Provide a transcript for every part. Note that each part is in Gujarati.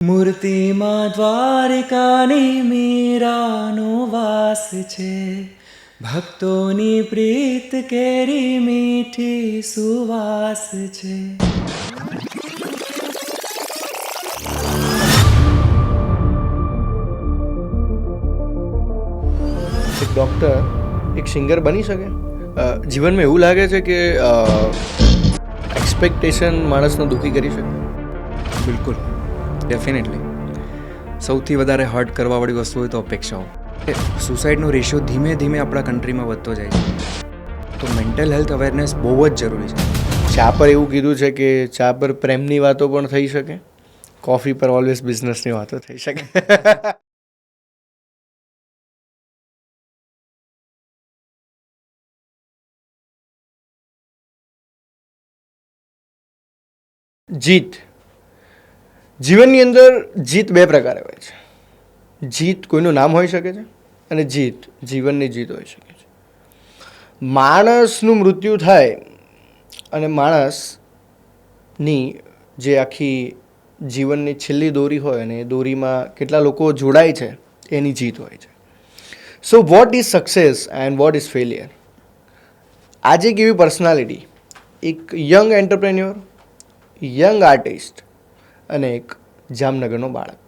મૂર્તિમાં દ્વારિકાની મીરાનો વાસ છે, ભક્તોની પ્રીત કેરી મીઠી સુવાસ છે. એક ડૉક્ટર એક સિંગર બની શકે? જીવનમાં એવું લાગે છે કે એક્સપેક્ટેશન માણસને દુઃખી કરી શકે? બિલકુલ, ડેફિનેટલી. સૌથી વધારે હર્ટ કરવાવાળી વસ્તુ હોય તો અપેક્ષાઓ. સુસાઇડનો રેશિયો ધીમે ધીમે આપણા કન્ટ્રીમાં વધતો જાય છે, તો મેન્ટલ હેલ્થ અવેરનેસ બહુ જ જરૂરી છે. ચા પર એવું કીધું છે કે ચા પર પ્રેમની વાતો પણ થઈ શકે, કોફી પર ઓલવેઝ બિઝનેસની વાતો થઈ શકે. જીત. જીવનની અંદર જીત બે પ્રકારે હોય છે. જીત કોઈનું નામ હોઈ શકે છે અને જીત જીવનની જીત હોઈ શકે છે. માણસનું મૃત્યુ થાય અને માણસની જે આખી જીવનની છેલ્લી દોરી હોય અને એ દોરીમાં કેટલા લોકો જોડાય છે એની જીત હોય છે. So what is success and what is failure? આજે એક એવી પર્સનાલિટી, એક યંગ એન્ટરપ્રેન્યોર, યંગ આર્ટિસ્ટ અને એક જામનગરનો બાળક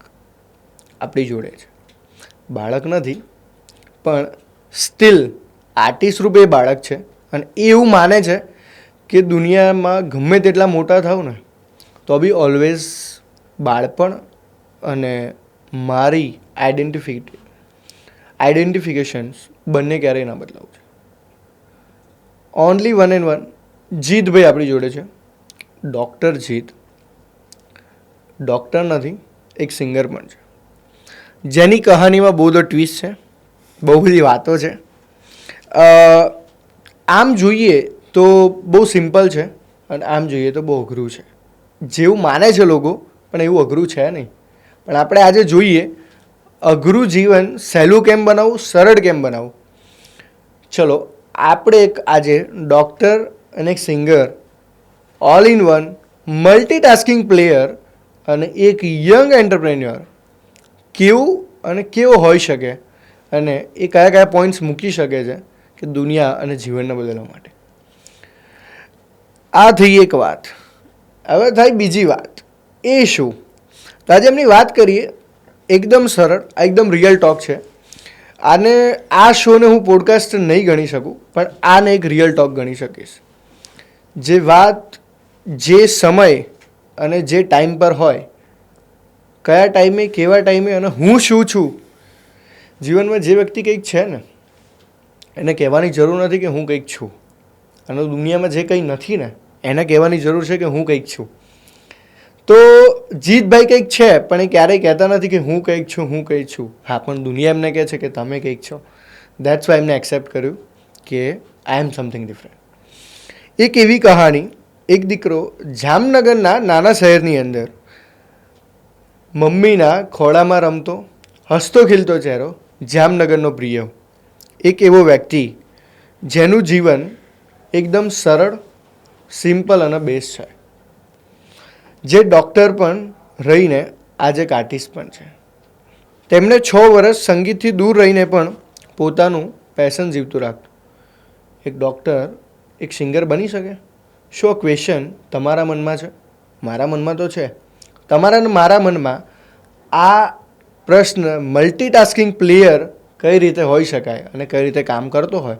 આપણી જોડે છે. બાળક નથી પણ સ્ટીલ આર્ટિસ્ટ રૂપે બાળક છે અને એ એવું માને છે કે દુનિયામાં ગમે તેટલા મોટા થાવ ને તો બી ઓલવેઝ બાળપણ અને મારી આઈડેન્ટિફિકેશન્સ બંને ક્યારેય ના બદલાવું છે. Only one and one Jitbhai આપણી જોડે છે. ડૉક્ટર જીત ડૉક્ટર નથી, એક સિંગર પણ છે, જેની કહાનીમાં બહુ બધો ટ્વિસ્ટ છે, બહુ બધી વાતો છે. આમ જોઈએ તો બહુ સિમ્પલ છે અને આમ જોઈએ તો બહુ અઘરું છે. જેવું માને છે લોકો, પણ એવું અઘરું છે નહીં. પણ આપણે આજે જોઈએ અઘરું જીવન સહેલું કેમ બનાવવું, સરળ કેમ બનાવવું. ચલો, આપણે એક આજે ડૉક્ટર અને એક singer, all in one, multitasking player અને એક યંગ એન્ટરપ્રેન્યોર કેવું અને કેવો હોઈ શકે અને એ કયા કયા પોઈન્ટ્સ મૂકી શકે છે કે દુનિયા અને જીવનને બદલવા માટે. આ થઈ એક વાત. હવે થાય બીજી વાત. એ શું? તો આજે એમની વાત કરીએ. એકદમ સરળ, આ એકદમ રિયલ ટોક છે. આને આ શોને હું પોડકાસ્ટ નહીં ગણી શકું, પણ આને એક રિયલ ટોક ગણી શકીશ. જે વાત જે સમય અને જે ટાઈમ પર હોય, કયા ટાઈમે, કેવા ટાઈમે અને હું શું છું. જીવનમાં જે વ્યક્તિ કંઈક છે ને એને કહેવાની જરૂર નથી કે હું કંઈક છું, અને દુનિયામાં જે કંઈ નથી ને એને કહેવાની જરૂર છે કે હું કંઈક છું. તો જીતભાઈ કંઈક છે પણ એ ક્યારેય કહેતા નથી કે હું કંઈક છું, હું કંઈક છું. હા, પણ દુનિયા એમને કહે છે કે તમે કંઈક છો. દેટ્સ વાય એમને એક્સેપ્ટ કર્યું કે આઈ એમ સમથિંગ ડિફરન્ટ. એક એવી કહાની, એક દીકરો જામનગરના નાના શહેરની અંદર મમ્મીના ખોળામાં રમતો, હસતો ખીલતો ચહેરો, જામનગરનો પ્રિય. એક એવો વ્યક્તિ જેનું જીવન એકદમ સરળ, સિમ્પલ અને બેસ્ટ છે. જે ડૉક્ટર પણ રહીને આજે એક આર્ટિસ્ટ પણ છે. તેમણે 6 વર્ષ સંગીતથી દૂર રહીને પણ પોતાનું પેશન જીવતું રાખ્યું. એક ડૉક્ટર એક સિંગર બની શકે? શું ક્વેશ્ચન તમારા મનમાં છે? મારા મનમાં તો છે. તમારા અને મારા મનમાં આ પ્રશ્ન મલ્ટીટાસ્કિંગ પ્લેયર કઈ રીતે હોઈ શકાય અને કઈ રીતે કામ કરતો હોય.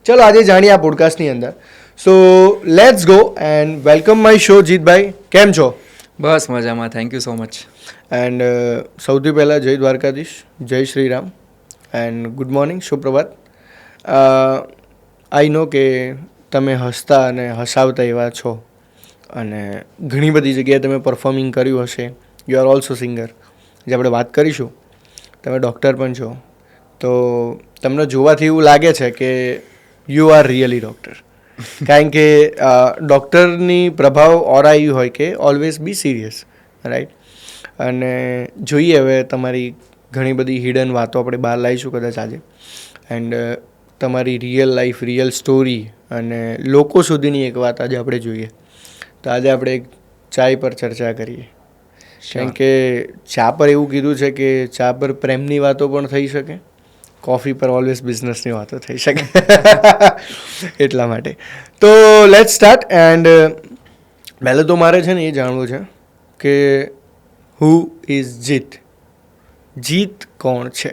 ચલો આજે જાણીએ આ પોડકાસ્ટની અંદર. So let's go and welcome my show. જીતભાઈ, કેમ છો? બસ મજામાં, thank you so much. And સૌથી પહેલાં જય દ્વારકાધીશ, જય Shri Ram and good morning, સુપ્રભાત. આઈ નો કે તમે હસતા અને હસાવતા એવા છો અને ઘણી બધી જગ્યાએ તમે પરફોર્મિંગ કર્યું હશે. યુ આર ઓલ્સો સિંગર, જે આપણે વાત કરીશું. તમે ડૉક્ટર પણ છો, તો તમને જોવાથી એવું લાગે છે કે યુ આર રિયલી ડૉક્ટર. કારણ કે ડૉક્ટરની પ્રભાવ ઓરા એવી હોય કે ઓલવેઝ બી સિરિયસ, રાઈટ? અને જોઈએ હવે તમારી ઘણી બધી હિડન વાતો આપણે બહાર લાવીશું કદાચ આજે. એન્ડ તમારી રિયલ લાઈફ, રિયલ સ્ટોરી અને લોકો સુધીની એક વાત આજે આપણે જોઈએ. તો આજે આપણે એક ચાય પર ચર્ચા કરીએ. કેમ કે ચા પર એવું કીધું છે કે ચા પર પ્રેમની વાતો પણ થઈ શકે, કોફી પર ઓલવેઝ બિઝનેસની વાતો થઈ શકે. એટલા માટે તો લેટ્સ સ્ટાર્ટ. એન્ડ પહેલાં તો મારે છે ને એ જાણવું છે કે હુ ઇઝ જીત? જીત કોણ છે?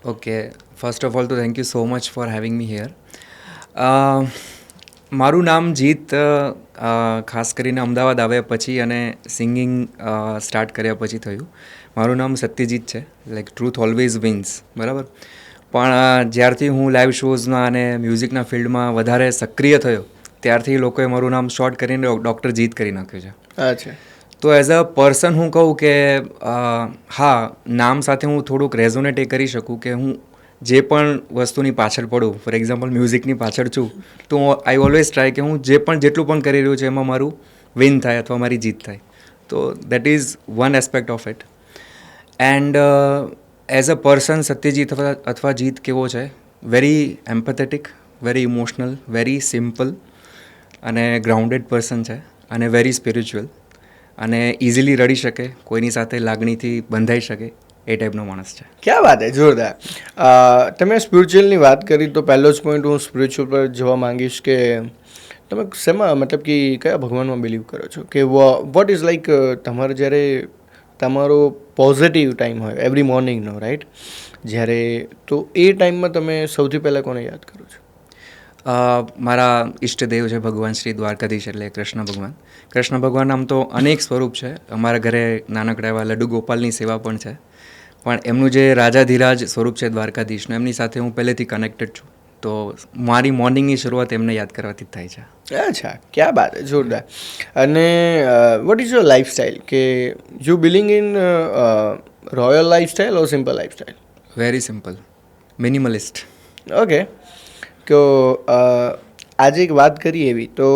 ઓકે, ફર્સ્ટ ઓફ ઓલ તો thank you so much for having me here. મારું નામ જીત ખાસ કરીને અમદાવાદ આવ્યા પછી અને સિંગિંગ સ્ટાર્ટ કર્યા પછી થયું. મારું નામ સત્યજીત છે, લાઈક ટ્રુથ ઓલવેઝ વિન્સ, બરાબર. પણ જ્યારથી હું લાઈવ શોઝમાં અને મ્યુઝિકના ફિલ્ડમાં વધારે સક્રિય થયો ત્યારથી લોકોએ મારું નામ શોર્ટ કરીને ડૉક્ટર જીત કરી નાખ્યું છે. અચ્છા. તો એઝ અ પર્સન હું કહું કે હા, નામ સાથે હું થોડુંક રેઝોનેટ એ કરી શકું કે હું જે પણ વસ્તુની પાછળ પડું, ફોર એક્ઝામ્પલ મ્યુઝિકની પાછળ છું, તો આઈ ઓલવેઝ ટ્રાય કે હું જેટલું પણ કરી રહ્યું છું એમાં મારું વિન થાય અથવા મારી જીત થાય. તો that is one aspect of it. And as a person Satyajit અથવા જીત કેવો છે? Very empathetic, very emotional, very simple અને ગ્રાઉન્ડેડ પર્સન છે અને વેરી સ્પિરિચ્યુઅલ અને ઇઝીલી રડી શકે, કોઈની સાથે લાગણીથી બંધાઈ શકે, એ ટાઈપનો માણસ છે. ક્યાં વાત હે, જોરદાર. તમે સ્પિરિચ્યુઅલની વાત કરી તો પહેલો જ પોઈન્ટ હું સ્પિરિચ્યુઅલ પર જવા માંગીશ કે તમે શેમાં, મતલબ કે કયા ભગવાનમાં બિલીવ કરો છો? કે વોટ ઇઝ લાઈક તમારે જ્યારે તમારો પોઝિટિવ ટાઈમ હોય એવરી મોર્નિંગનો, રાઈટ, જ્યારે, તો એ ટાઈમમાં તમે સૌથી પહેલાં કોને યાદ કરો છો? મારા ઈષ્ટદેવ છે ભગવાન શ્રી દ્વારકાધીશ, એટલે કૃષ્ણ ભગવાન. કૃષ્ણ ભગવાન આમ તો અનેક સ્વરૂપ છે. અમારા ઘરે નાનકડા એવા લડ્ડુ ગોપાલની સેવા પણ છે, પણ એમનું જે રાજાધિરાજ સ્વરૂપ છે દ્વારકાધીશનું, એમની સાથે હું પહેલેથી કનેક્ટેડ છું. તો મારી મોર્નિંગની શરૂઆત એમને યાદ કરવાથી જ થાય છે. અચ્છા, ક્યાં બાત હે, જોરદાર. અને વોટ ઇઝ યોર લાઈફસ્ટાઈલ? કે you believing in royal lifestyle or simple lifestyle? Very simple, minimalist. Okay. તો આજે એક વાત કરીએ એવી, તો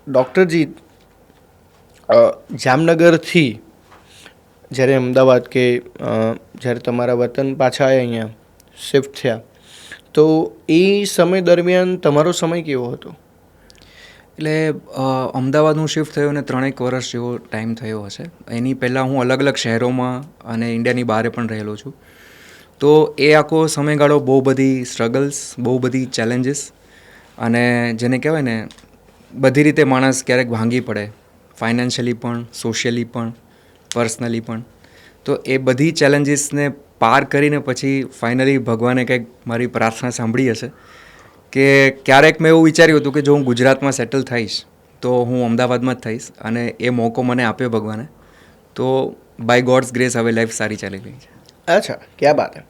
ડૉક્ટર જીત જામનગરથી જ્યારે અમદાવાદ કે જ્યારે તમારા વતન પાછા આવ્યા, અહીંયા શિફ્ટ થયા, તો એ સમય દરમિયાન તમારો સમય કેવો હતો? એટલે અમદાવાદ હું શિફ્ટ થયો અને 3 વર્ષ જેવો ટાઈમ થયો હશે. એની પહેલાં હું અલગ અલગ શહેરોમાં અને ઇન્ડિયાની બહાર પણ રહેલો છું. તો એ આખો સમયગાળો બહુ બધી સ્ટ્રગલ્સ, બહુ બધી ચેલેન્જીસ અને જેને કહેવાય ને, બધી રીતે માણસ ક્યારેક ભાંગી પડે, ફાઇનાન્શિયલી પણ, સોશિયલી પણ, પર્સનલી પણ. તો એ બધી ચેલેન્જીસને પાર કરીને પછી ફાઇનલી ભગવાને કંઈક મારી પ્રાર્થના સાંભળી હશે કે ક્યારેક મેં એવું વિચાર્યું હતું કે જો હું ગુજરાતમાં સેટલ થઈશ તો હું અમદાવાદમાં જ થઈશ, અને એ મોકો મને આપ્યો ભગવાને. તો બાય ગોડ્સ ગ્રેસ હવે લાઈફ સારી ચાલી રહી છે. અચ્છા, ક્યાં બાત હે.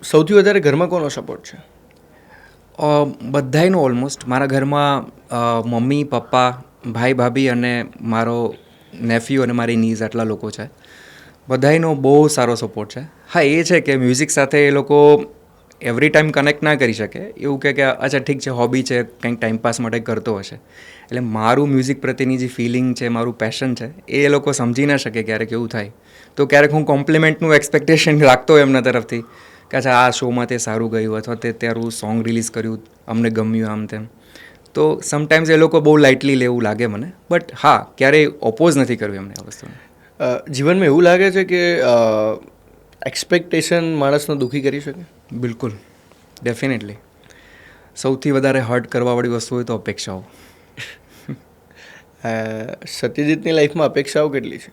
સૌથી વધારે ઘરમાં કોનો સપોર્ટ છે? બધાયનો ઓલમોસ્ટ. મારા ઘરમાં મમ્મી, પપ્પા, ભાઈ, ભાભી અને મારો નેફ્યુ અને મારી નીઝ, આટલા લોકો છે. બધાયનો બહુ સારો સપોર્ટ છે. હા, એ છે કે મ્યુઝિક સાથે એ લોકો એવરી ટાઈમ કનેક્ટ ના કરી શકે. એવું કે અચ્છા ઠીક છે, હોબી છે, કંઈક ટાઈમપાસ માટે કરતો હશે. એટલે મારું મ્યુઝિક પ્રત્યેની જે ફિલિંગ છે, મારું પેશન છે, એ લોકો સમજી ના શકે. ક્યારેક એવું થાય તો ક્યારેક હું કોમ્પ્લિમેન્ટનું એક્સપેક્ટેશન રાખતો હોય એમના તરફથી કે અચ્છા આ શોમાં તે સારું ગયું અથવા તે તારું સોંગ રિલીઝ કર્યું, અમને ગમ્યું, આમ તેમ. તો સમટાઈમ્સ એ લોકો બહુ લાઇટલી લેવું લાગે મને, બટ હા, ક્યારેય ઓપોઝ નથી કર્યું એમને આ વસ્તુને. જીવનમાં એવું લાગે છે કે એક્સપેક્ટેશન માણસને દુઃખી કરી શકે? બિલકુલ, ડેફિનેટલી. સૌથી વધારે હર્ટ કરવાવાળી વસ્તુ હોય તો અપેક્ષાઓ. સત્યજીતની લાઈફમાં અપેક્ષાઓ કેટલી છે?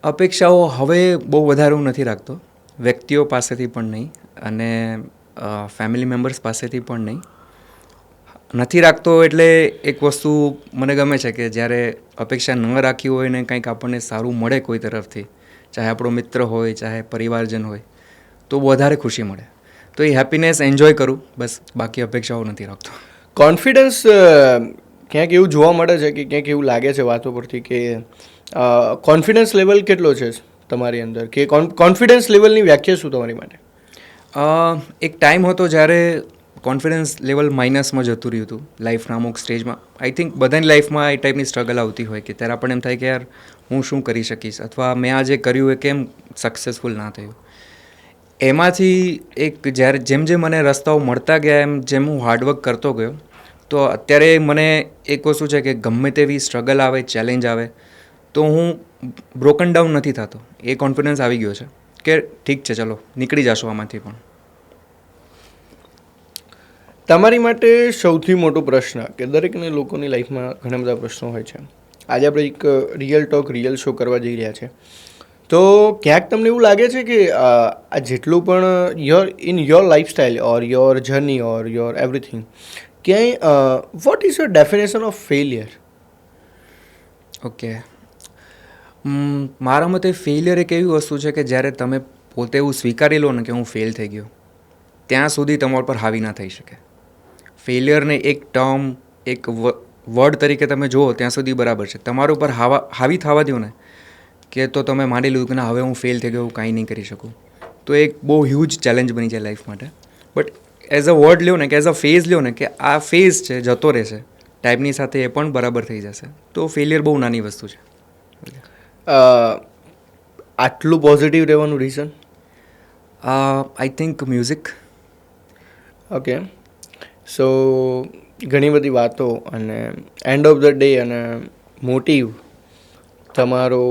અપેક્ષાઓ હવે બહુ વધારે હું નથી રાખતો. વ્યક્તિઓ પાસેથી પણ નહીં અને ફેમિલી મેમ્બર્સ પાસેથી પણ નહીં. નથી રાખતો એટલે એક વસ્તુ મને ગમે છે કે જ્યારે અપેક્ષા ન રાખી હોય ને કંઈક આપણને સારું મળે કોઈ તરફથી, ચાહે આપણો મિત્ર હોય, ચાહે પરિવારજન હોય, તો વધારે ખુશી મળે. તો એ હેપીનેસ એન્જોય કરું બસ, બાકી અપેક્ષાઓ નથી રાખતો. કોન્ફિડન્સ ક્યાંક એવું જોવા મળે છે કે ક્યાંક એવું લાગે છે વાતો પરથી કે કોન્ફિડન્સ લેવલ કેટલો છે તમારી અંદર, કે કોન્ફિડન્સ લેવલની વ્યાખ્યા શું તમારી માટે? એક ટાઈમ હતો જ્યારે કોન્ફિડન્સ લેવલ માઇનસમાં જતું રહ્યું હતું લાઈફના અમુક સ્ટેજમાં. આઈ થિંક બધાની લાઈફમાં એ ટાઈપની સ્ટ્રગલ આવતી હોય કે ત્યારે આપણને એમ થાય કે યાર હું શું કરી શકીશ, અથવા મેં આ જે કર્યું એ કેમ સક્સેસફુલ ના થયું. એમાંથી એક જ્યારે જેમ જેમ મને રસ્તાઓ મળતા ગયા, જેમ હું હાર્ડવર્ક કરતો ગયો, તો અત્યારે મને એક વસ્તુ છે કે ગમે તેવી સ્ટ્રગલ આવે, ચેલેન્જ આવે, તો હું બ્રોકન ડાઉન નથી થતો. એ કોન્ફિડન્સ આવી ગયો છે કે ઠીક છે, ચલો નીકળી જશો આમાંથી પણ. તમારી માટે સૌથી મોટો પ્રશ્ન, કે દરેકને લોકોની લાઈફમાં ઘણા બધા પ્રશ્નો હોય છે, આજે આપણે એક રિયલ ટોક રિયલ શો કરવા જઈ રહ્યા છે, તો ક્યાંક તમને એવું લાગે છે કે આ જેટલું પણ your lifestyle or your journey or your everything, ક્યાંય what is your definition of failure? Okay, મારા મતે ફેલિયર એક એવી વસ્તુ છે કે જ્યારે તમે પોતે એવું સ્વીકારી લો ને કે હું ફેલ થઈ ગયો, ત્યાં સુધી તમારા પર હાવી ના થઈ શકે. ફેલિયરને એક ટર્મ, એક વર્ડ તરીકે તમે જુઓ ત્યાં સુધી બરાબર છે. તમારા ઉપર હાવી થવા દો ને કે તો તમે માની લીધું કે ના હવે હું ફેલ થઈ ગયો, હું કાંઈ નહીં કરી શકું, તો એક બહુ હ્યુજ ચેલેન્જ બની જાય લાઈફ માટે. બટ એઝ અ વર્ડ લ્યો ને કે એઝ અ ફેઝ લ્યો ને કે આ ફેઝ છે, જતો રહેશે, ટાઈમની સાથે એ પણ બરાબર થઈ જશે, તો ફેલિયર બહુ નાની વસ્તુ છે. આટલું પોઝિટિવ રહેવાનું reason? I think music. Okay, so ઘણી બધી વાતો અને એન્ડ ઓફ ધ ડે અને મોટિવ તમારો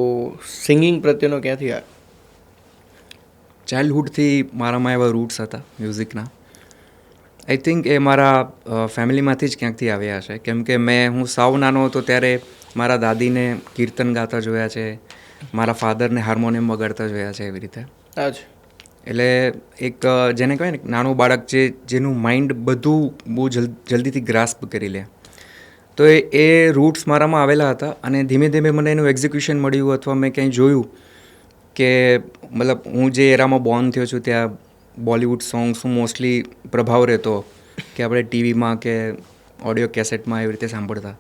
સિંગિંગ પ્રત્યેનો ક્યાંથી આવે? ચાઇલ્ડહુડથી મારામાં એવા રૂટ્સ હતા મ્યુઝિકના. આઈ થિંક એ મારા ફેમિલીમાંથી જ ક્યાંકથી આવ્યા છે, કેમ કે હું સાવ નાનો હતો ત્યારે મારા દાદીને કીર્તન ગાતા જોયા છે, મારા ફાધરને હાર્મોનિયમ વગાડતા જોયા છે, એવી રીતે. અચ્છા. એટલે એક જેને કહેવાય ને નાનું બાળક જેનું માઇન્ડ બધું બહુ જલ્દીથી ગ્રાસ્પ કરી લે, તો એ રૂટ્સ મારામાં આવેલા હતા. અને ધીમે ધીમે મને એનું એક્ઝિક્યુશન મળ્યું અથવા મેં ક્યાંય જોયું કે મતલબ હું જે એરામાં બોર્ન થયો છું ત્યાં બોલિવૂડ સોંગ્સનું મોસ્ટલી પ્રભાવ રહેતો કે આપણે ટીવીમાં કે ઓડિયો કેસેટમાં એવી રીતે સાંભળતા,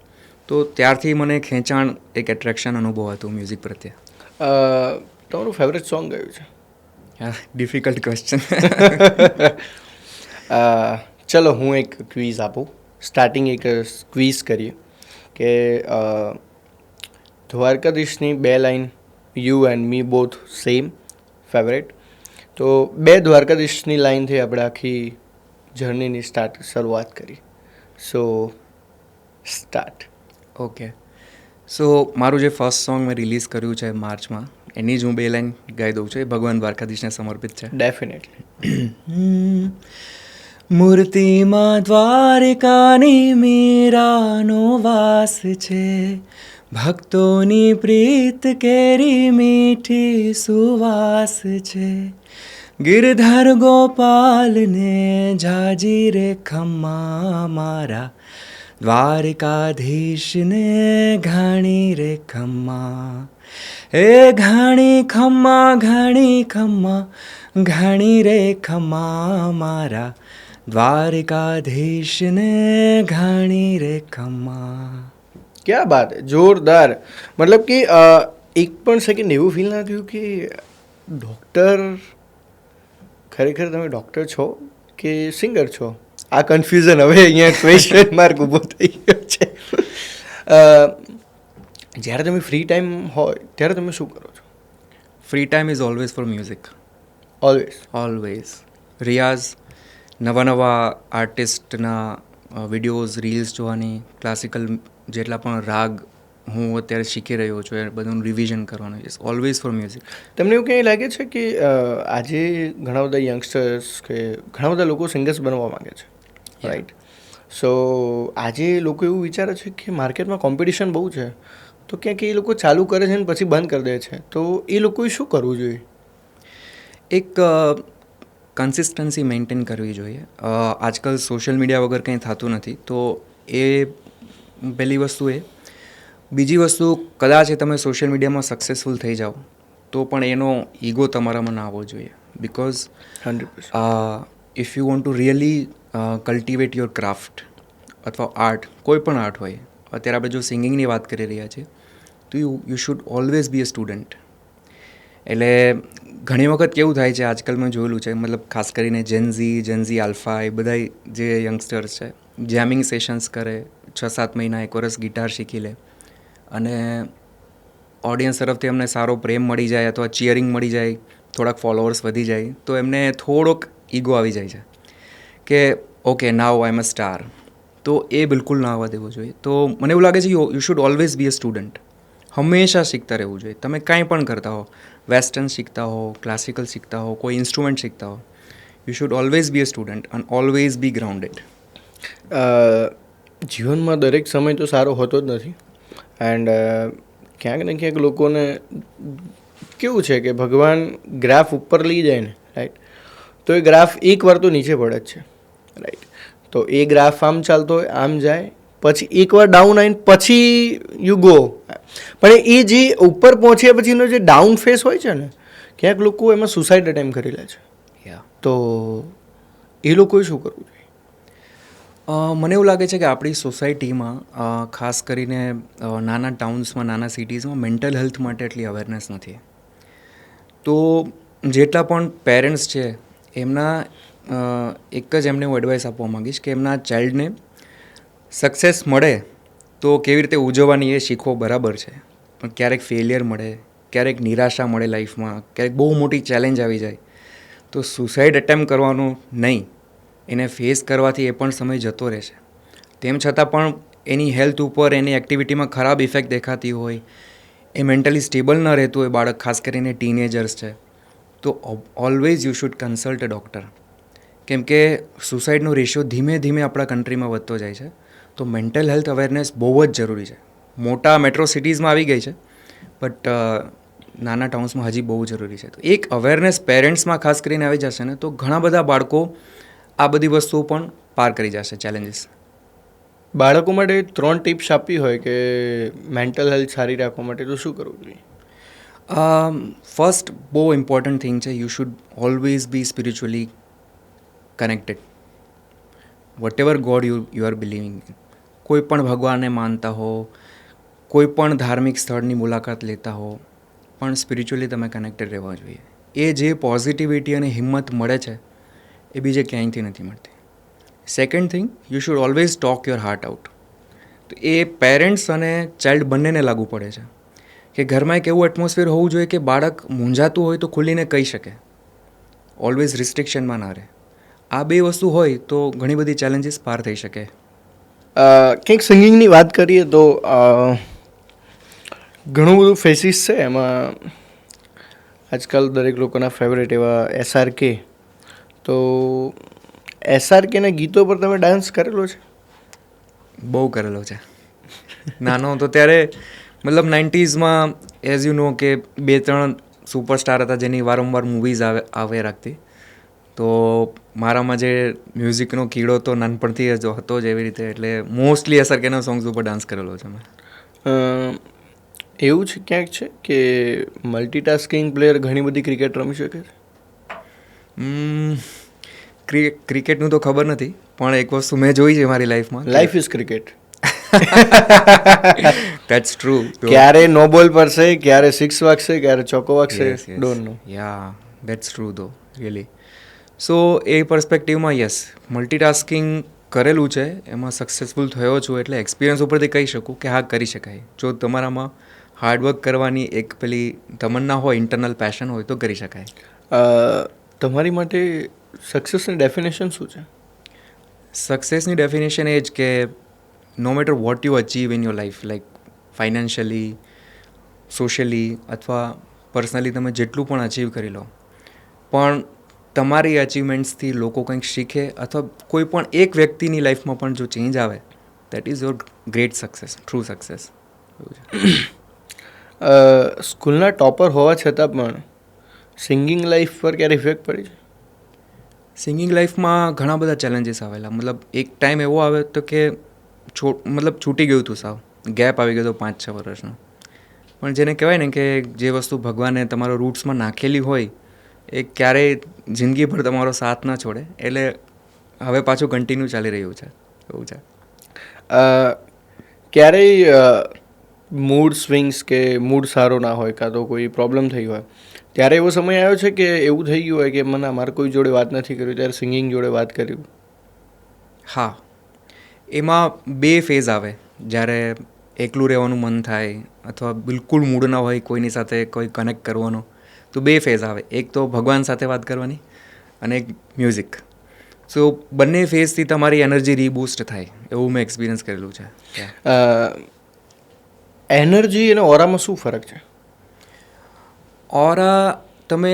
તો ત્યારથી મને ખેંચાણ, એક એટ્રેક્શન અનુભવ હતું મ્યુઝિક પ્રત્યે. તમારું ફેવરેટ સોંગ કયું છે? Difficult question. ચલો હું એક ક્વિઝ આપું. સ્ટાર્ટિંગ એક ક્વિઝ કરીએ કે દ્વારકાધીશની 2 line, you and me both same favourite, તો 2 દ્વારકાધીશની લાઈનથી આપણે આખી જર્નીની શરૂઆત કરી. સો સ્ટાર્ટ. ઓકે, સો મારું જે ફર્સ્ટ સોંગ મેં રિલીઝ કર્યું છે માર્ચમાં, એની જ હું 2 લાઈન ગાઈ દઉં છું. એ ભગવાન દ્વારકાધીશને સમર્પિત છે. ડેફિનેટલી. મૂર્તિમાં દ્વારકાની મીરાનો વાસ છે, ભક્તોની પ્રીત કેરી મીઠી સુવાસ છે, ગિરધર ગોપાલને જાજી રે ખમ્મા મારા, દ્વારકાધીશને ઘાણી રે ખમ્મા, એ ઘાણી ખમ્મા, ઘાણી ખમ્મા, ઘાણી રે ખમ્મા મારા, દ્વારકાધીશને ઘાણી રે ખમ્મા. ક્યાં બાત હે, જોરદાર. મતલબ કે એક પણ સેકન્ડ એવું ફીલ ના થયું કે ડૉક્ટર, ખરેખર તમે ડૉક્ટર છો કે સિંગર છો? આ કન્ફ્યુઝન હવે અહીંયા ક્વેશ્ચન માર્ક ઊભો થઈ ગયો છે. જ્યારે તમે ફ્રી ટાઈમ હોય ત્યારે તમે શું કરો છો? Free time is always for music. Always. રિયાઝ, નવા નવા આર્ટિસ્ટના વિડીયોઝ, રીલ્સ જોવાની, ક્લાસિકલ જેટલા પણ રાગ હું અત્યારે શીખી રહ્યો છું એ બધું રિવિઝન કરવાનું. Is always for music. તમને એવું ક્યાંય લાગે છે કે આજે ઘણા બધા યંગસ્ટર્સ કે ઘણા બધા લોકો સિંગર્સ બનવા માગે છે, રાઈટ? સો આજે લોકો એવું વિચારે છે કે માર્કેટમાં કોમ્પિટિશન બહુ છે, તો ક્યાંક એ લોકો ચાલુ કરે છે ને પછી બંધ કરી દે છે, તો એ લોકોએ શું કરવું જોઈએ? એક કન્સિસ્ટન્સી મેન્ટેન કરવી જોઈએ. આજકાલ સોશિયલ મીડિયા વગર કંઈ થતું નથી, તો એ પહેલી વસ્તુ. બીજી વસ્તુ, કદાચ તમે સોશિયલ મીડિયામાં સક્સેસફુલ થઈ જાઓ તો પણ એનો ઈગો તમારામાં ના આવવો જોઈએ. Because 100% if you want to really cultivate your craft અથવા આર્ટ, કોઈ પણ આર્ટ હોય, અત્યારે આપણે જો સિંગિંગની વાત કરી રહ્યા છીએ તો you should always be a student. એટલે ઘણી વખત કેવું થાય છે, આજકાલ મેં જોયેલું છે, મતલબ ખાસ કરીને જેનઝી આલ્ફા, એ બધા જે યંગસ્ટર્સ છે, જેમિંગ સેશન્સ કરે, 6-7 મહિના, 1 વર્ષ ગિટાર શીખી લે, અને ઓડિયન્સ તરફથી એમને સારો પ્રેમ મળી જાય અથવા ચીયરિંગ મળી જાય, થોડાક ફોલોઅર્સ વધી જાય, તો એમને થોડોક ઈગો આવી જાય છે કે ઓકે નાઉ આઈ એમ અ સ્ટાર, તો એ બિલકુલ ના આવવા દેવું જોઈએ. તો મને એવું લાગે છે you should always be a student. હંમેશા શીખતા રહેવું જોઈએ. તમે કાંઈ પણ કરતા હો, વેસ્ટર્ન શીખતા હો, ક્લાસિકલ શીખતા હો, કોઈ ઇન્સ્ટ્રુમેન્ટ શીખતા હો, you should always be a student and always be grounded. જીવનમાં દરેક સમય તો સારો હોતો જ નથી. એન્ડ ક્યાંક ને ક્યાંક લોકોને કેવું છે કે ભગવાન ગ્રાફ ઉપર લઈ જાય ને, રાઈટ, તો એ ગ્રાફ એકવાર તો નીચે પડે જ છે, રાઈટ. તો એ ગ્રાફ આમ ચાલતો હોય, આમ જાય, પછી એકવાર ડાઉન આવીને પછી યુ ગો. પણ એ જે ઉપર પહોંચ્યા પછીનો જે ડાઉન ફેસ હોય છે ને, ક્યાંક લોકો એમાં સુસાઇડ અટેમ્પ કરી લે છે. તો એ લોકોએ શું કરવું જોઈએ? મને એવું લાગે છે કે આપણી સોસાયટીમાં ખાસ કરીને નાના ટાઉન્સમાં, નાના સિટીઝમાં મેન્ટલ હેલ્થ માટે એટલી અવેરનેસ નથી. તો જેટલા પણ પેરેન્ટ્સ છે એમના એક જ એમને હું એડવાઇસ આપવા માગીશ કે એમના ચાઇલ્ડને સક્સેસ મળે તો કેવી રીતે ઉજવવાની એ શીખવો બરાબર છે, પણ ક્યારેક ફેલિયર મળે, ક્યારેક નિરાશા મળે લાઈફમાં, ક્યારેક બહુ મોટી ચેલેન્જ આવી જાય તો સુસાઇડ એટેમ્પ કરવાનું નહીં, એને ફેસ કરવાથી એ પણ સમય જતો રહેશે. તેમ છતાં પણ એની હેલ્થ ઉપર, એની એક્ટિવિટીમાં ખરાબ ઇફેક્ટ દેખાતી હોય, એ મેન્ટલી સ્ટેબલ ન રહેતું હોય બાળક, ખાસ કરીને ટીનેજર્સ છે, તો always you should consult a doctor. કેમ કે સુસાઇડનો રેશિયો ધીમે ધીમે આપણા કન્ટ્રીમાં વધતો જાય છે. તો મેન્ટલ હેલ્થ અવેરનેસ બહુ જ જરૂરી છે. મોટા મેટ્રો સિટીઝમાં આવી ગઈ છે, બટ નાના ટાઉન્સમાં હજી બહુ જરૂરી છે. તો એક અવેરનેસ પેરેન્ટ્સમાં ખાસ કરીને આવી જશે ને, તો ઘણા બધા બાળકો આ બધી વસ્તુઓ પણ પાર કરી જશે, ચેલેન્જીસ. બાળકો માટે 3 ટિપ્સ આપવી હોય કે મેન્ટલ હેલ્થ સારી રાખવા માટે, તો શું કરવું જોઈએ? ફર્સ્ટ બહુ ઇમ્પોર્ટન્ટ થિંગ છે, you should always be spiritually connected. Whatever God you are believing in, કોઈ પણ ભગવાનને માનતા હો, કોઈ પણ ધાર્મિક સ્થળની મુલાકાત લેતા હો, પણ સ્પિરિચ્યુઅલી તમે કનેક્ટેડ રહેવા જોઈએ. એ જે પોઝિટિવિટી અને હિંમત મળે છે એ બીજે ક્યાંયથી નથી મળતી. Second thing, you should always talk your heart out. તો એ પેરેન્ટ્સ અને ચાઇલ્ડ બંનેને લાગુ પડે છે કે ઘરમાં એક એવું એટમોસ્ફિયર હોવું જોઈએ કે બાળક મૂંઝાતું હોય તો ખુલીને કહી શકે, ઓલવેઝ રિસ્ટ્રિક્શનમાં ના રહે. આ બે વસ્તુ હોય તો ઘણી બધી ચેલેન્જીસ પાર થઈ શકે. કંઈક સિંગિંગની વાત કરીએ તો ઘણું બધું ફેસીસ છે એમાં. આજકાલ દરેક લોકોના ફેવરેટ એવા SRK. તો SRKના ગીતો પર તમે ડાન્સ કરેલો છે? બહુ કરેલો છે. નાનો હતો ત્યારે, મતલબ 90sમાં એઝ યુ નો કે 2-3 સુપરસ્ટાર હતા જેની વારંવાર મૂવીઝ આવે રાખતી. તો મારામાં જે મ્યુઝિકનો કીડો તો નાનપણથી જ હતો જ એવી રીતે, એટલે મોસ્ટલી SRKના સોંગ્સ ઉપર ડાન્સ કરેલો છે મેં. એવું છે ક્યાંક છે કે મલ્ટીટાસ્કિંગ પ્લેયર ઘણી બધી ક્રિકેટ રમી શકે છે? ક્રિકેટનું તો ખબર નથી, પણ એક વસ્તુ મેં જોઈ છે મારી લાઈફમાં. Life is cricket. That's true. ક્યારે નો બોલ પડશે, ક્યારે 6 વાગશે, ક્યારે ચોકો વાગશે, don't know. Ya, that's true though, really. So એ પર્સપેક્ટિવમાં યસ, મલ્ટીટાસ્કિંગ કરેલું છે, એમાં સક્સેસફુલ થયો છું, એટલે એક્સપિરિયન્સ ઉપરથી કહી શકું કે હા, કરી શકાય. જો તમારામાં હાર્ડવર્ક કરવાની એક પેલી તમન્ના હોય, ઇન્ટરનલ પેશન હોય તો કરી શકાય. તમારી માટે સક્સેસની ડેફિનેશન શું છે? સક્સેસની ડેફિનેશન એ જ કે no matter what you achieve in your life, like financially, socially અથવા પર્સનલી, તમે જેટલું પણ અચીવ કરી લો, પણ તમારી અચીવમેન્ટ્સથી લોકો કંઈક શીખે અથવા કોઈ પણ એક વ્યક્તિની લાઈફમાં પણ જો ચેન્જ આવે, that is your great success, true success. સ્કૂલના ટોપર હોવા છતાં પણ સિંગિંગ લાઈફ પર ક્યારે ઇફેક્ટ પડી છે? સિંગિંગ લાઈફમાં ઘણા બધા ચેલેન્જીસ આવેલા. મતલબ એક ટાઈમ એવો આવ્યો હતો કે છૂટી ગયું હતું સાવ, ગેપ આવી ગયો હતો 5-6 વર્ષનો. પણ જેને કહેવાય ને કે જે વસ્તુ ભગવાને તમારો રૂટ્સમાં નાખેલી હોય એ ક્યારેય જિંદગીભર તમારો સાથ ના છોડે, એટલે હવે પાછું કન્ટિન્યુ ચાલી રહ્યું છે, એવું છે. ક્યારેય મૂડ સ્વિંગ્સ કે મૂડ સારો ના હોય, કાં તો કોઈ પ્રોબ્લેમ થઈ હોય, ત્યારે એવો સમય આવ્યો છે કે એવું થઈ ગયું હોય કે મને મારે કોઈ જોડે વાત નથી કરવી, ત્યારે સિંગિંગ જોડે વાત કર્યું? હા, એમાં 2 ફેઝ આવે. જ્યારે એકલું રહેવાનું મન થાય અથવા બિલકુલ મૂડ ના હોય કોઈની સાથે કોઈ કનેક્ટ કરવાનો, તો 2 ફેઝ આવે. એક તો ભગવાન સાથે વાત કરવાની અને એક મ્યુઝિક. સો બંને ફેઝથી તમારી એનર્જી રીબૂસ્ટ થાય એવું મેં એક્સપિરિયન્સ કરેલું છે. એનર્જી અને ઓરામાં શું ફરક છે? ઓરા તમે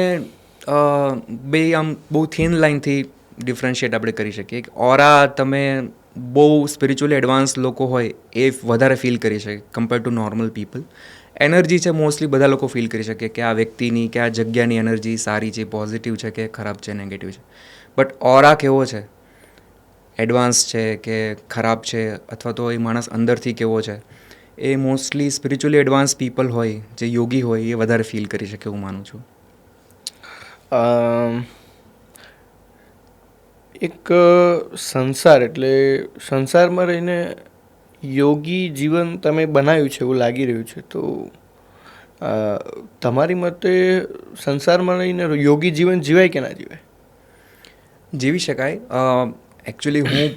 બે આમ બહુ થિન લાઇનથી ડિફરન્શિએટ આપણે કરી શકીએ. ઓરા તમે બહુ સ્પિરિચ્યુઅલી એડવાન્સ લોકો હોય એ વધારે ફીલ કરી શકે compare to normal people. Energy છે મોસ્ટલી બધા લોકો ફીલ કરી શકે કે આ વ્યક્તિની કે આ જગ્યાની એનર્જી સારી છે, પોઝિટિવ છે કે ખરાબ છે, નેગેટિવ છે. બટ ઓરા કેવો છે, એડવાન્સ છે કે ખરાબ છે, અથવા તો એ માણસ અંદરથી કેવો છે, એ મોસ્ટલી સ્પિરિચ્યુઅલી એડવાન્સ પીપલ હોય, જે યોગી હોય, એ વધારે ફીલ કરી શકે એવું માનું છું. એક સંસાર એટલે સંસારમાં રહીને યોગી જીવન તમે બનાવ્યું છે એવું લાગી રહ્યું છે. તો તમારી મતે સંસારમાં રહીને યોગી જીવન જીવાય કે ના જીવાય? જીવી શકાય. એકચ્યુઅલી હું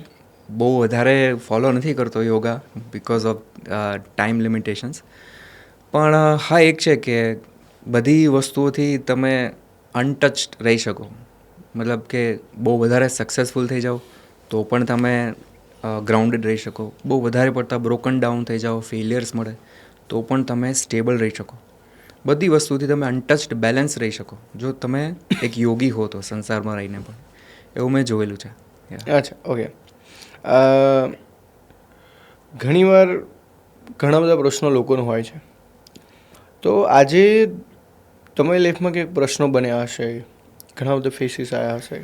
બહુ વધારે ફોલો નથી કરતો yoga because of time limitations. પણ હા, એક છે કે બધી વસ્તુઓથી તમે અનટચ્ડ રહી શકો. મતલબ કે બહુ વધારે સક્સેસફુલ થઈ જાઓ તો પણ તમે ગ્રાઉન્ડેડ રહી શકો. બહુ વધારે પડતા બ્રોકન ડાઉન થઈ જાઓ, ફેલિયર્સ મળે તો પણ તમે સ્ટેબલ રહી શકો. બધી વસ્તુથી તમે અનટચ્ડ બેલેન્સ રહી શકો જો તમે એક યોગી હો તો સંસારમાં રહીને પણ. એવું મેં જોયેલું છે. અચ્છા, ઓકે. ઘણીવાર ઘણા બધા પ્રશ્નો લોકોનો હોય છે. તો આજે તમારી લાઈફમાં કંઈક પ્રશ્નો બન્યા હશે, ઘણા બધા ફેસીસ આવ્યા હશે.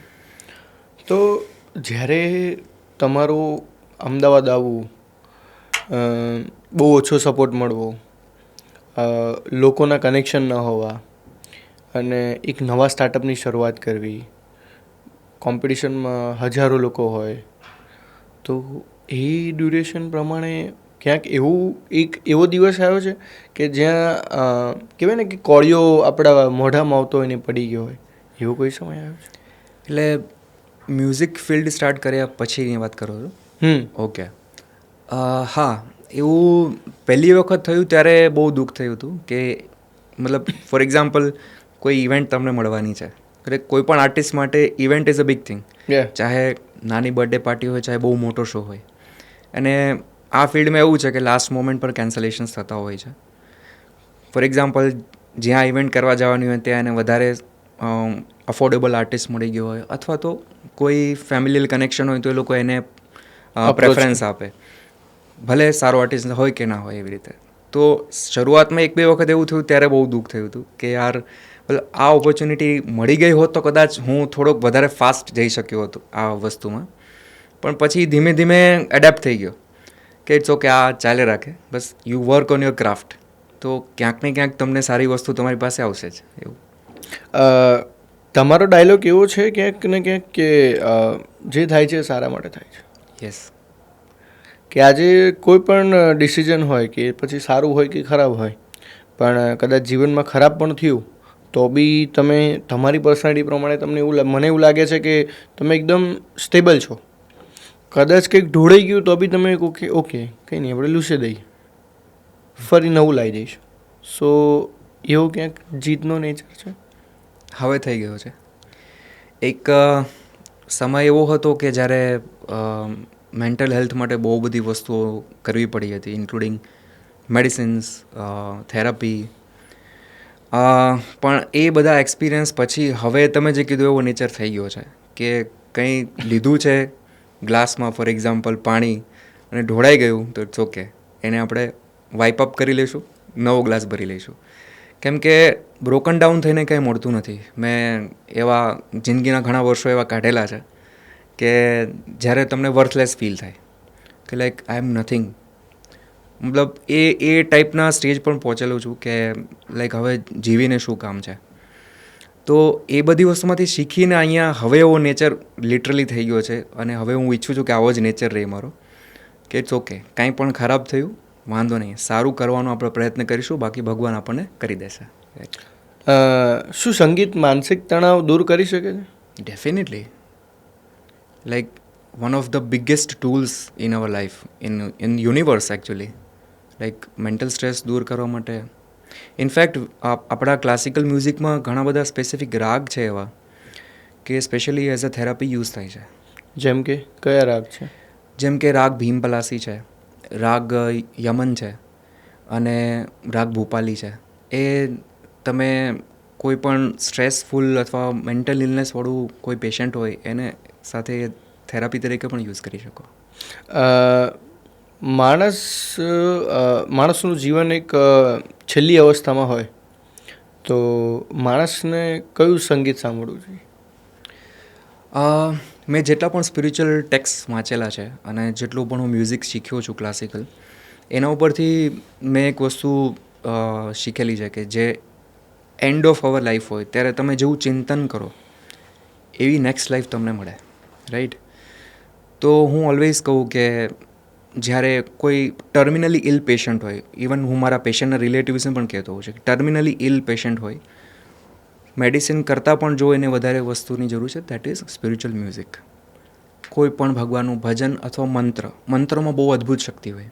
તો જ્યારે તમારું અમદાવાદ આવવું, બહુ ઓછો સપોર્ટ મળવો, લોકોના કનેક્શન ન હોવા અને એક નવા સ્ટાર્ટઅપની શરૂઆત કરવી, કોમ્પિટિશનમાં હજારો લોકો હોય, તો એ ડ્યુરેશન પ્રમાણે ક્યાંક એક એવો દિવસ આવ્યો છે કે જ્યાં કહેવાય ને કે કોળિયો આપણા મોઢામાં આવતો હોય ને પડી ગયો હોય, એવો કોઈ સમય આવ્યો છે? એટલે મ્યુઝિક ફિલ્ડ સ્ટાર્ટ કર્યા પછીની વાત કરો છો? ઓકે. હા, એવું પહેલી વખત થયું ત્યારે બહુ દુઃખ થયું હતું કે મતલબ ફોર એક્ઝામ્પલ કોઈ ઇવેન્ટ તમને મળવાની છે. એટલે કોઈ પણ આર્ટિસ્ટ માટે event is a big thing. ચાહે નાની બર્થડે પાર્ટી હોય, ચાહે બહુ મોટો શો હોય. અને આ ફિલ્ડમાં એવું છે કે લાસ્ટ મોમેન્ટ પર કેન્સલેશન્સ થતા હોય છે. ફોર એક્ઝામ્પલ જ્યાં ઇવેન્ટ કરવા જવાની હોય ત્યાં એને વધારે અફોર્ડેબલ આર્ટિસ્ટ મળી ગયો હોય, અથવા તો કોઈ ફેમિલિયલ કનેક્શન હોય તો એ લોકો એને પ્રેફરન્સ આપે, ભલે સારો આર્ટિસ્ટ હોય કે ના હોય એવી રીતે. તો શરૂઆતમાં એક બે વખત એવું થયું ત્યારે બહુ દુઃખ થયું હતું કે યાર આ ઓપોર્ચ્યુનિટી મળી ગઈ હોત તો કદાચ હું થોડોક વધારે ફાસ્ટ જઈ શક્યો હતો આ વસ્તુમાં. પણ પછી ધીમે ધીમે એડેપ્ટ થઈ ગયો કે ઇટ્સ ઓકે, આ ચાલે રાખે, બસ you work on your craft, તો ક્યાંક ને ક્યાંક તમને સારી વસ્તુ તમારી પાસે આવશે જ. એવું તમારો ડાયલોગ એવો છે ક્યાંક ને ક્યાંક કે જે થાય છે સારા માટે થાય છે. યસ. કે આજે કોઈ પણ ડિસિઝન હોય કે પછી સારું હોય કે ખરાબ હોય, પણ કદાચ જીવનમાં ખરાબ પણ થયું તો બી તમે તમારી પર્સનાલિટી પ્રમાણે તમને મને એવું લાગે છે કે તમે એકદમ સ્ટેબલ છો. કદાચ કંઈક ઢોળાઈ ગયું તો બી તમે ઓકે કંઈ નહીં, આપણે લૂસે દઈએ, ફરી નવું લાવી દઈશું. સો એવો ક્યાંક જીતનો નેચર છે? હવે થઈ ગયો છે. એક સમય એવો હતો કે જ્યારે મેન્ટલ હેલ્થ માટે બહુ બધી વસ્તુઓ કરવી પડી હતી, ઇન્ક્લુડિંગ મેડિસિન્સ, થેરાપી. પણ એ બધા એક્સપિરિયન્સ પછી હવે તમે જે કીધું એવો નેચર થઈ ગયો છે કે કંઈ લીધું છે ગ્લાસમાં, ફોર એક્ઝામ્પલ પાણી, અને ઢોળાઈ ગયું તો ઇટ્સ ઓકે, એને આપણે વાઇપ અપ કરી લઈશું, નવો ગ્લાસ ભરી લઈશું. કેમ કે બ્રોકન ડાઉન થઈને કંઈ મળતું નથી. મેં એવા જિંદગીના ઘણા વર્ષો એવા કાઢેલા છે કે જ્યારે તમને વર્થલેસ ફીલ થાય કે લાઈક આઈ એમ નથિંગ. મતલબ એ ટાઈપના સ્ટેજ પણ પહોંચેલો છું કે લાઈક હવે જીવીને શું કામ છે. તો એ બધી વસ્તુમાંથી શીખીને અહીંયા હવે એવો નેચર લિટરલી થઈ ગયો છે, અને હવે હું ઈચ્છું છું કે આવો જ નેચર રહે મારો, કે ઇટ્સ ઓકે, કાંઈ પણ ખરાબ થયું વાંધો નહીં, સારું કરવાનો આપણે પ્રયત્ન કરીશું, બાકી ભગવાન આપણને કરી દેશે. શું સંગીત માનસિક તણાવ દૂર કરી શકે છે? Definitely. Like one of the biggest tools in our life, in universe actually. Like mental stress દૂર કરવા માટે. ઇનફેક્ટ આપણા ક્લાસિકલ મ્યુઝિકમાં ઘણા બધા સ્પેસિફિક રાગ છે એવા કે specially as a therapy use થાય છે. જેમ કે કયા રાગ છે? જેમ કે રાગ ભીમપલાસી છે, રાગ યમન છે અને રાગ ભૂપાલી છે. એ તમે કોઈ પણ સ્ટ્રેસફુલ અથવા મેન્ટલ ઇલનેસવાળું કોઈ પેશન્ટ હોય એને સાથે થેરાપી તરીકે પણ યુઝ કરી શકો. માણસનું જીવન એક છેલ્લી અવસ્થામાં હોય તો માણસને કયું સંગીત સાંભળવું જોઈએ? મેં જેટલા પણ સ્પિરિચ્યુઅલ ટેક્સ્ટ વાંચેલા છે અને જેટલું પણ હું મ્યુઝિક શીખ્યો છું ક્લાસિકલ, એના ઉપરથી મેં એક વસ્તુ શીખેલી છે કે જે એન્ડ ઓફ અવર લાઈફ હોય ત્યારે તમે જેવું ચિંતન કરો એવી નેક્સ્ટ લાઈફ તમને મળે, રાઈટ? તો હું ઓલવેઝ કહું કે જ્યારે કોઈ ટર્મિનલી ઇલ પેશન્ટ હોય, ઇવન હું મારા પેશન્ટના રિલેટિવ્સને પણ કહેતો હોઉં છું કે ટર્મિનલી ઇલ પેશન્ટ હોય, મેડિસિન કરતાં પણ જો એને વધારે વસ્તુની જરૂર છે, દેટ ઇઝ સ્પિરિચ્યુઅલ મ્યુઝિક. કોઈ પણ ભગવાનનું ભજન અથવા મંત્રમાં બહુ અદ્ભુત શક્તિ હોય.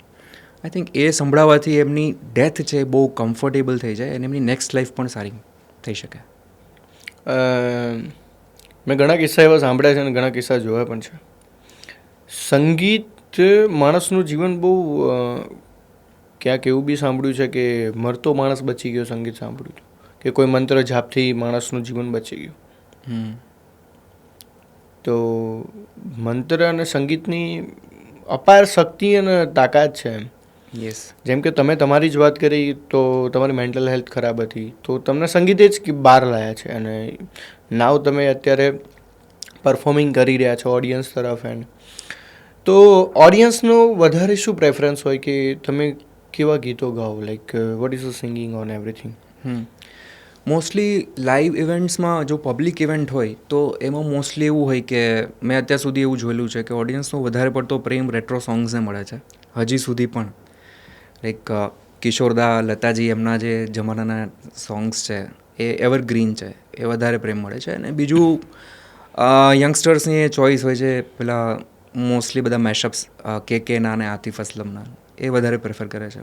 આઈ થિંક એ સંભળાવવાથી એમની ડેથ છે બહુ કમ્ફર્ટેબલ થઈ જાય અને એમની નેક્સ્ટ લાઈફ પણ સારી થઈ શકે. મેં ઘણા કિસ્સા એવા સાંભળ્યા છે અને ઘણા કિસ્સા જોયા પણ છે. સંગીત માણસનું જીવન બહુ ક્યાંક એવું બી સાંભળ્યું છે કે મરતો માણસ બચી ગયો સંગીત સાંભળ્યું કે કોઈ મંત્ર જાપથી માણસનું જીવન બચી ગયું. તો મંત્ર અને સંગીતની અપાર શક્તિ અને તાકાત છે એમ. યસ. જેમ કે તમે તમારી જ વાત કરી તો તમારી મેન્ટલ હેલ્થ ખરાબ હતી તો તમને સંગીતે જ બહાર લાવ્યા છે અને નાવ તમે અત્યારે પરફોર્મિંગ કરી રહ્યા છો ઓડિયન્સ તરફ. એન્ડ તો ઓડિયન્સનો વધારે શું પ્રેફરન્સ હોય કે તમે કેવા ગીતો ગાઓ, like what is the singing on everything? Mostly live ઇવેન્ટ્સમાં જો પબ્લિક ઇવેન્ટ હોય તો એમાં મોસ્ટલી એવું હોય કે મેં અત્યાર સુધી એવું જોયેલું છે કે ઓડિયન્સનો વધારે પડતો પ્રેમ રેટ્રો સોંગ્સને મળે છે હજી સુધી પણ. લાઈક કિશોરદા, લતાજી, એમના જે જમાનાના સોંગ્સ છે એ એવરગ્રીન છે, એ વધારે પ્રેમ મળે છે. અને બીજું યંગસ્ટર્સની એ ચોઇસ હોય છે, પેલા મોસ્ટલી બધા મેશઅપ્સ કેના અને આતિફ અસલમના, એ વધારે પ્રેફર કરે છે.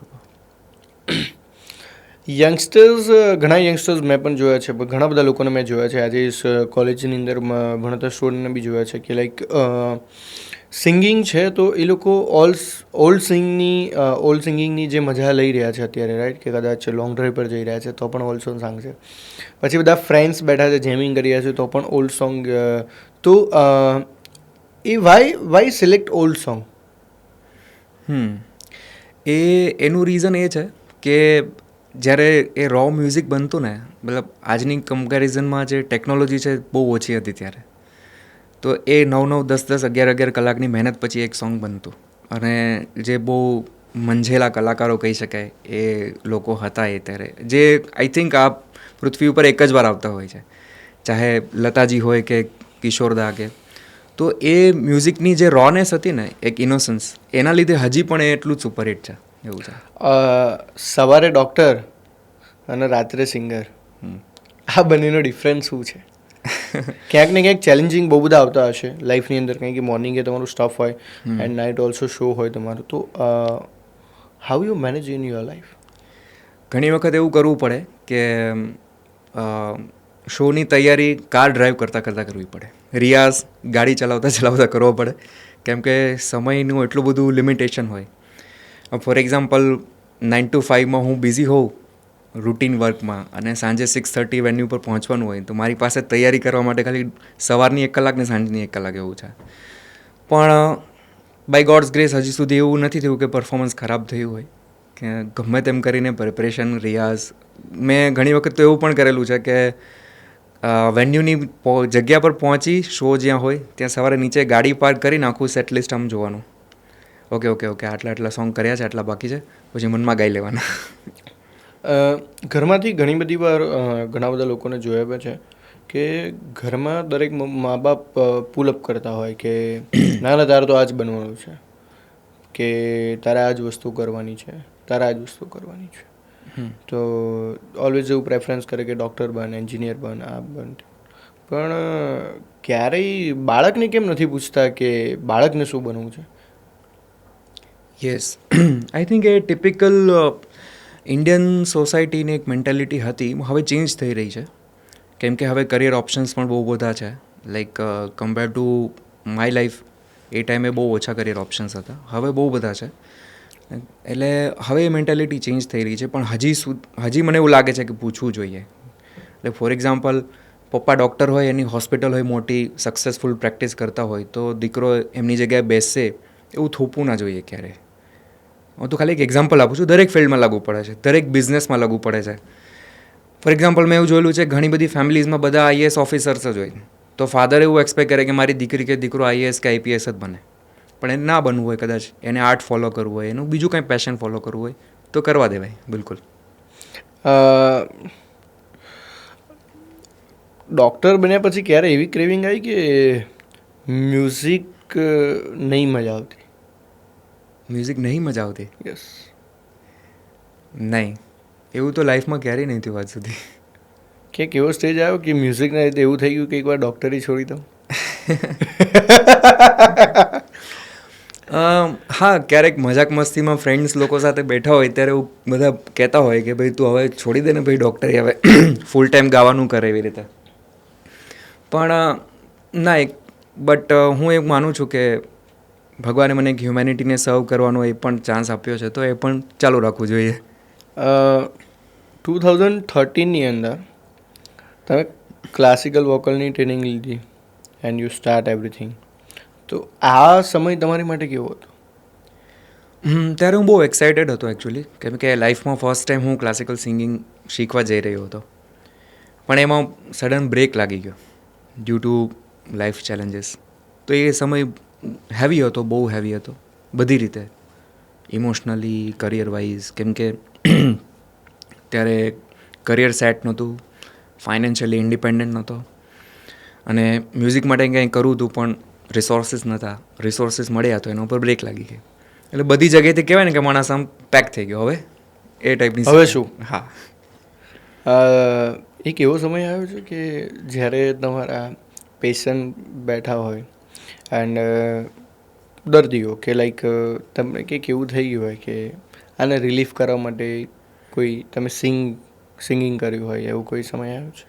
ઘણા યંગસ્ટર્સ મેં પણ જોયા છે, ઘણા બધા લોકોને મેં જોયા છે આજે કોલેજની અંદર ભણતા સ્ટુડન્ટને બી જોયા છે કે લાઈક સિંગિંગ છે તો એ લોકો ઓલ્ડ સિંગિંગની જે મજા લઈ રહ્યા છે અત્યારે, રાઈટ? કે કદાચ લોંગ ડ્રાઈવ પર જઈ રહ્યા છે તો પણ ઓલ્ડ સોંગ સાંગશે. પછી બધા ફ્રેન્ડ્સ બેઠા છે, જેમિંગ કરી રહ્યા છે તો પણ ઓલ્ડ સોંગ. તો એ વાય સિલેક્ટ ઓલ્ડ સોંગ? એનું રીઝન એ છે કે જ્યારે એ રો મ્યુઝિક બનતું ને, મતલબ આજની કમ્પેરિઝનમાં જે ટેકનોલોજી છે બહુ ઓછી હતી ત્યારે, તો એ 9-9, 10-10, 11-11 કલાકની મહેનત પછી એક સોંગ બનતું. અને જે બહુ મંઝેલા કલાકારો કહી શકાય એ લોકો હતા એ ત્યારે, જે આઈ થિંક આ પૃથ્વી ઉપર એક જ વાર આવતા હોય છે, ચાહે લતાજી હોય કે કિશોરદા કે. તો એ મ્યુઝિકની જે રોનેસ હતી ને, એક ઇનોસન્સ, એના લીધે હજી પણ એ એટલું જ સુપરહિટ છે, એવું છે. સવારે ડૉક્ટર અને રાત્રે સિંગર, આ બંનેનો ડિફરન્સ શું છે? ક્યાંક ને ક્યાંક ચેલેન્જિંગ બહુ બધા આવતા હશે લાઈફની અંદર, કારણ કે મોર્નિંગે તમારું સ્ટફ હોય એન્ડ નાઇટ ઓલ્સો શો હોય તમારું. તો how you manage in your life? ઘણી વખત એવું કરવું પડે કે શોની તૈયારી કાર ડ્રાઈવ કરતાં કરવી પડે, રિયાઝ ગાડી ચલાવતા કરવો પડે, કેમ કે સમયનું એટલું બધું લિમિટેશન હોય. ફોર એક્ઝામ્પલ 9 to 5માં હું બિઝી હોઉં રૂટીન વર્કમાં અને સાંજે 6:30 વેન્યુ પર પહોંચવાનું હોય, તો મારી પાસે તૈયારી કરવા માટે ખાલી સવારની 1 કલાક ને સાંજની 1 કલાક એવું છે. પણ બાય ગોડ્સ ગ્રેસ હજી સુધી એવું નથી થયું કે પરફોર્મન્સ ખરાબ થયું હોય, કે ગમે તેમ કરીને પ્રિપરેશન, રિયાઝ. મેં ઘણી વખત તો એવું પણ કરેલું છે કે વેન્યુની જગ્યા પર પહોંચી, શો જ્યાં હોય ત્યાં સવારે નીચે ગાડી પાર્ક કરીને આખું સેટ લિસ્ટ આમ જોવાનું, ઓકે આટલા સોંગ કર્યા છે, આટલા બાકી છે, પછી મનમાં ગાઈ લેવાના. ઘરમાંથી ઘણી બધી વાર ઘણા બધા લોકોને જોયા પણ છે કે ઘરમાં દરેક મા બાપ પુલઅપ કરતા હોય કે ના તારે તો આ જ બનવાનું છે, કે તારે આ જ વસ્તુ કરવાની છે, તારે આ જ વસ્તુ કરવાની છે. તો ઓલવેઝ એવું પ્રેફરન્સ કરે કે ડૉક્ટર બન, એન્જિનિયર બન, આ બન. પણ ક્યારેય બાળકને કેમ નથી પૂછતા કે બાળકને શું બનવું છે? Yes, I think A typical Indian સોસાયટીની એક મેન્ટેલિટી હતી, હવે ચેન્જ થઈ રહી છે. કેમ કે હવે કરિયર ઓપ્શન્સ પણ બહુ બધા છે. Like compare to my life, એ ટાઈમે બહુ ઓછા કરિયર ઓપ્શન્સ હતા, હવે બહુ બધા છે. એટલે હવે એ મેન્ટાલિટી ચેન્જ થઈ રહી છે, પણ હજી મને એવું લાગે છે કે પૂછવું જોઈએ. એટલે ફોર એક્ઝામ્પલ, પપ્પા ડૉક્ટર હોય, એની હોસ્પિટલ હોય મોટી, સક્સેસફુલ પ્રેક્ટિસ કરતા હોય, તો દીકરો એમની જગ્યાએ બેસશે એવું થોપવું ના જોઈએ ક્યારે. હું તો ખાલી એક એક્ઝામ્પલ આપું છું, દરેક ફિલ્ડમાં લાગુ પડે છે, દરેક બિઝનેસમાં લાગુ પડે છે. ફોર એક્ઝામ્પલ, મેં એવું જોયેલું છે, ઘણી બધી ફેમિલીઝમાં બધા આઈએએસ ઓફિસર્સ જ હોય, તો ફાધર એવું એક્સપેક્ટ કરે કે મારી દીકરી કે દીકરો આઈએએસ કે આઈપીએસ જ બને. પણ એને ના બનવું હોય, કદાચ એને આર્ટ ફોલો કરવું હોય, એનું બીજું કંઈ પેશન ફોલો કરવું હોય, તો કરવા દેવાય. બિલકુલ. ડૉક્ટર બન્યા પછી ક્યારે એવી ક્રેવિંગ આવી કે મ્યુઝિક નહીં મજા આવતી? મ્યુઝિક નહીં મજા આવતી? યસ. નહીં, એવું તો લાઈફમાં ક્યારેય નહીં થયું આજ સુધી. ક્યાંક એવો સ્ટેજ આવ્યો કે મ્યુઝિકના રીતે એવું થઈ ગયું કે એકવાર ડૉક્ટરી છોડી દઉં? હા, ક્યારેક મજાક મસ્તીમાં ફ્રેન્ડ્સ લોકો સાથે બેઠા હોય ત્યારે એવું બધા કહેતા હોય કે ભાઈ તું હવે છોડી દે ને ભાઈ ડૉક્ટરી, હવે ફૂલ ટાઈમ ગાવાનું કરે એવી રીતે. પણ ના, બટ હું એવું માનું છું કે ભગવાને મને એક હ્યુમેનિટીને સર્વ કરવાનો એ પણ ચાન્સ આપ્યો છે, તો એ પણ ચાલુ રાખવું જોઈએ. 2013ની અંદર તમે ક્લાસિકલ વોકલની ટ્રેનિંગ લીધી એન્ડ યુ સ્ટાર્ટ એવરીથિંગ, તો આ સમય તમારી માટે કેવો હતો? ત્યારે હું બહુ એક્સાઇટેડ હતો એકચ્યુઅલી, કેમ કે લાઈફમાં ફર્સ્ટ ટાઈમ હું ક્લાસિકલ સિંગિંગ શીખવા જઈ રહ્યો હતો. પણ એમાં સડન બ્રેક લાગી ગયો ડ્યુ ટુ લાઈફ ચેલેન્જીસ. તો એ સમય હેવી હતો, બહુ હેવી હતો બધી રીતે, ઇમોશનલી, કરિયર વાઇઝ, કેમ કે ત્યારે કરિયર સેટ નહોતું, ફાઇનાન્શિયલી ઇન્ડિપેન્ડન્ટ નહોતો, અને મ્યુઝિક માટે કંઈ કરવું હતું પણ રિસોર્સિસ નહોતા. રિસોર્સિસ મળ્યા તો એના ઉપર બ્રેક લાગી ગઈ. એટલે બધી જગ્યાએથી કહેવાય ને કે માણસ આમ પેક થઈ ગયો. હવે એ ટાઈપની હવે શું? હા, એક એવો સમય આવ્યો છે કે જ્યારે તમારા પેશન્ટ બેઠા હોય એન્ડ દર્દીઓ કે લાઈક તમને કંઈક એવું થઈ ગયું હોય કે આને રિલીફ કરવા માટે કોઈ તમે સિંગિંગ કર્યું હોય, એવું કોઈ સમય આવ્યો છે?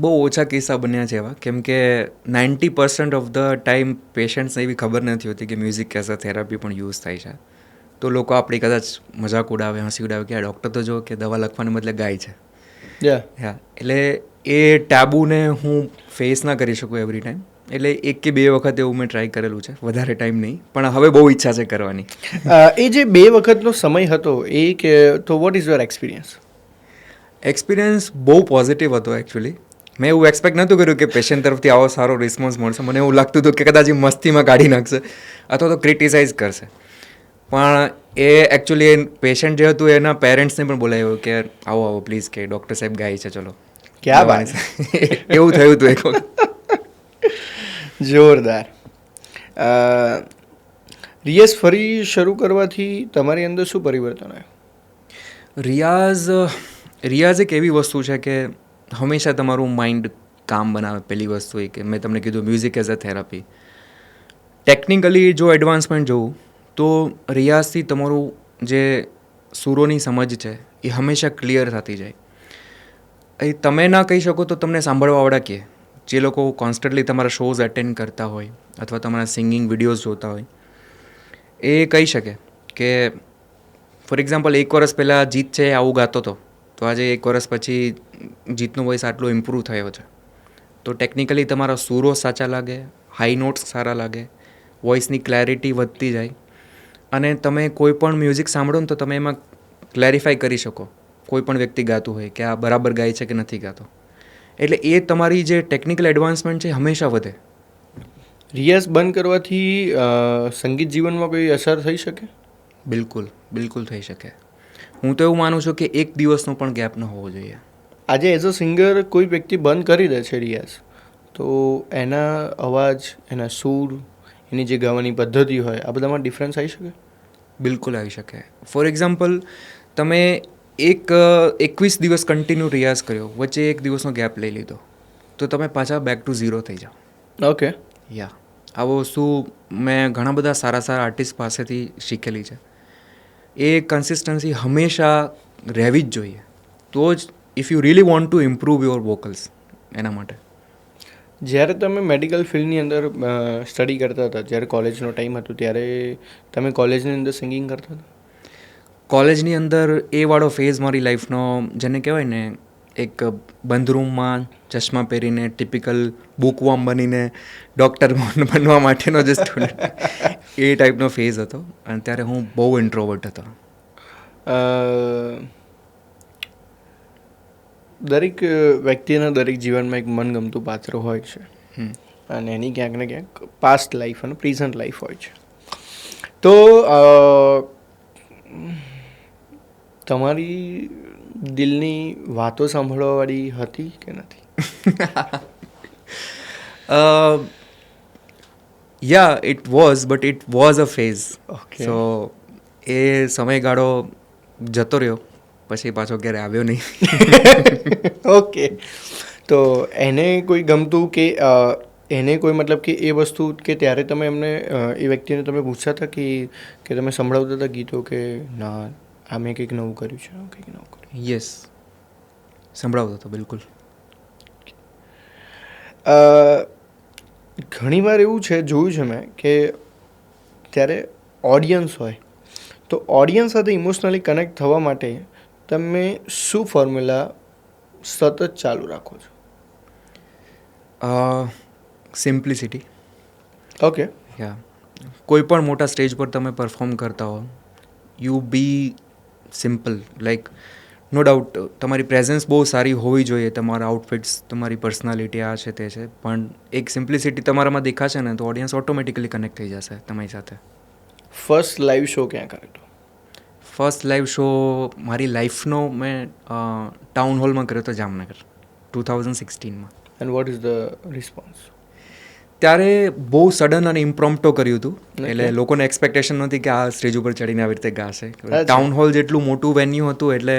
બહુ ઓછા કિસ્સા બન્યા છે એવા, કેમ કે 90% ઓફ ધ ટાઈમ પેશન્ટ્સને એવી ખબર નથી હોતી કે મ્યુઝિક એઝ અ થેરાપી પણ યુઝ થાય છે. તો લોકો આપણી કદાચ મજાક ઉડાવે, હસી ઉડાવે કે આ ડૉક્ટર તો જો કે દવા લખવાને બદલે ગાય છે. હા, એટલે એ ટેબુને હું ફેસ ના કરી શકું એવરી ટાઈમ. એટલે 1 કે 2 વખત એવું મેં ટ્રાય કરેલું છે, વધારે ટાઈમ નહીં, પણ હવે બહુ ઈચ્છા છે કરવાની. એ જે 2 વખતનો સમય હતો એ કે, તો vote is your experience? Experience બહુ પોઝિટિવ હતો એકચ્યુઅલી. મેં એવું એક્સપેક્ટ નહોતું કર્યું કે પેશન્ટ તરફથી આવો સારો રિસ્પોન્સ મળશે. મને એવું લાગતું હતું કે કદાચ એ મસ્તીમાં કાઢી નાખશે અથવા તો ક્રિટિસાઇઝ કરશે. પણ એ એકચ્યુઅલી પેશન્ટ જે હતું એના પેરેન્ટ્સને પણ બોલાવ્યો કે આવો આવો પ્લીઝ, કે ડૉક્ટર સાહેબ ગાય છે, ચલો. ક્યાં વાત! એવું થયું હતું એક વખત. જોરદાર. રિયાઝ ફરી શરૂ કરવાથી તમારી અંદર શું પરિવર્તન આવ્યું? રિયાઝ એક એવી વસ્તુ છે કે હંમેશા તમારું માઇન્ડ કામ બનાવે. પહેલી વસ્તુ એ કે મેં તમને કીધું music as a therapy. Technically જો એડવાન્સમેન્ટ જોઉં તો રિયાઝથી તમારું જે સૂરોની સમજ છે એ હંમેશા ક્લિયર થતી જાય. એ તમે ના કહી શકો તો તમને સાંભળવાવાળા કહે. જે લોકો કોન્સ્ટન્ટલી તમારા શોઝ અટેન્ડ કરતા હોય અથવા તમારા સિંગિંગ વિડીયોઝ જોતા હોય એ કહી શકે કે ફોર એક્ઝામ્પલ 1 વર્ષ પહેલાં જીત છે આવું ગાતો હતો, તો આજે 1 વર્ષ પછી જીતનો વોઇસ આટલો ઇમ્પ્રૂવ થયો છે. તો ટેકનિકલી તમારા સૂરો સાચા લાગે, હાઈ નોટ્સ સારા લાગે, વોઇસની ક્લેરિટી વધતી જાય, અને તમે કોઈ પણ મ્યુઝિક સાંભળો ને તો તમે એમાં ક્લેરિફાઈ કરી શકો કોઈ પણ વ્યક્તિ ગાતું હોય કે આ બરાબર ગાય છે કે નથી ગાતો. એટલે એ તમારી જે ટેકનિકલ એડવાન્સમેન્ટ છે હંમેશા વધે. રિયાઝ બંધ કરવાથી સંગીત જીવનમાં કોઈ અસર થઈ શકે? બિલકુલ થઈ શકે. હું તો એવું માનું છું કે 1 દિવસનો પણ ગેપ ન હોવો જોઈએ. આજે એઝ અ સિંગર કોઈ વ્યક્તિ બંધ કરી દે છે રિયાઝ, તો એના અવાજ, એના સૂર, એની જે ગાવાની પદ્ધતિ હોય, આ બધામાં ડિફરન્સ આવી શકે? બિલકુલ આવી શકે. ફોર એક્ઝામ્પલ, તમે 21 દિવસ કન્ટિન્યુ રિયાઝ કર્યો, વચ્ચે 1 દિવસનો ગેપ લઈ લીધો, તો તમે પાછા બેક ટુ ઝીરો થઈ જાઓ. ઓકે. યા, આવો વસ્તુ મેં ઘણા બધા સારા આર્ટિસ્ટ પાસેથી શીખેલી છે. એ કન્સિસ્ટન્સી હંમેશા રહેવી જ જોઈએ, તો જ if you really want to improve your vocals, એના માટે. જ્યારે તમે મેડિકલ ફિલ્ડની અંદર સ્ટડી કરતા હતા, જ્યારે કોલેજનો ટાઈમ હતો, ત્યારે તમે કોલેજની અંદર સિંગિંગ કરતા હતા? કોલેજની અંદર એ વાળો ફેઝ મારી લાઈફનો, જેને કહેવાય ને એક બંધ રૂમમાં ચશ્મા પહેરીને ટિપિકલ બુકવોર્મ બનીને ડૉક્ટર બનવા માટેનો જે સ્ટુડન્ટ એ ટાઈપનો ફેઝ હતો. અને ત્યારે હું બહુ ઇન્ટ્રોવર્ટ હતો. દરેક વ્યક્તિના દરેક જીવનમાં એક મનગમતું પાત્ર હોય છે, અને એની ક્યાંક ને ક્યાંક પાસ્ટ લાઈફ અને પ્રેઝન્ટ લાઈફ હોય છે. તો તમારી દિલની વાતો સાંભળવાવાળી હતી કે નથી? Yeah it was, but it was a phase. Okay. So એ સમયગાળો જતો રહ્યો, પછી પાછો ક્યારે આવ્યો નહીં. ઓકે. તો એને કોઈ ગમતું કે એને કોઈ મતલબ કે એ વસ્તુ કે ત્યારે તમે એમને એ વ્યક્તિને તમે પૂછતા હતા કે તમે સંભળાવતા હતા ગીતો કે ના આ મેં કંઈક નવું કર્યું છે, કંઈક નવું કર્યું? યસ, સંભળાવતો હતો બિલકુલ. ઘણીવાર એવું છે, જોયું છે મેં કે ત્યારે ઓડિયન્સ હોય તો ઓડિયન્સ સાથે ઇમોશનલી કનેક્ટ થવા માટે તમે શું ફોર્મ્યુલા સતત ચાલુ રાખો છો? સિમ્પ્લિસિટી. ઓકે. યા, કોઈ પણ મોટા સ્ટેજ પર તમે પરફોર્મ કરતા હો, you be simple. Like no doubt તમારી પ્રેઝન્સ બહુ સારી હોવી જોઈએ, તમારા આઉટફિટ્સ, તમારી પર્સનાલિટી આ છે તે છે, પણ એક સિમ્પ્લિસિટી તમારામાં દેખાશે ને તો ઓડિયન્સ ઓટોમેટિકલી કનેક્ટ થઈ જશે તમારી સાથે. ફર્સ્ટ લાઈવ શો ક્યાં કર્યો હતો? ફર્સ્ટ લાઈવ શો મારી લાઈફનો મેં ટાઉન હોલમાં કર્યો હતો, જામનગર, 2016માં. And what is the response? ત્યારે બહુ સડન અને ઇમ્પ્રોમ્પ્ટો કર્યું હતું, Okay. એટલે લોકોને એક્સપેક્ટેશન નહોતી કે આ સ્ટેજ ઉપર ચડીને આવી રીતે ગાશે. અચ્છા. ટાઉન હોલ જેટલું મોટું વેન્યુ હતું, એટલે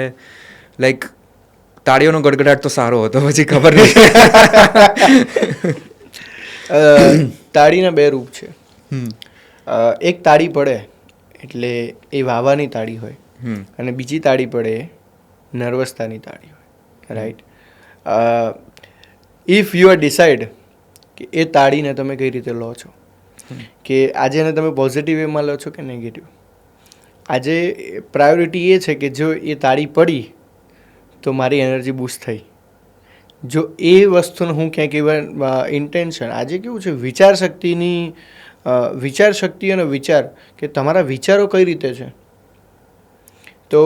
લાઈક તાળીઓનો ગડગડાટ તો સારો હતો, પછી ખબર નહીં. તાળીના બે રૂપ છે. એક તાળી પડે એટલે એ વાવાની તાળી હોય, અને બીજી તાળી પડે એ નર્વસતાની તાળી હોય, right? If you are decide કે એ તાળીને તમે કઈ રીતે લો છો, કે આજે એને તમે પોઝિટિવ વેમાં લો છો કે નેગેટિવ. આજે પ્રાયોરિટી એ છે કે જો એ તાળી પડી તો મારી એનર્જી બૂસ્ટ થઈ. જો એ વસ્તુનો હું ક્યાંક એવા ઇન્ટેન્શન, આજે કેવું છે વિચાર શક્તિ અને વિચાર, કે તમારા વિચારો કઈ રીતે છે. તો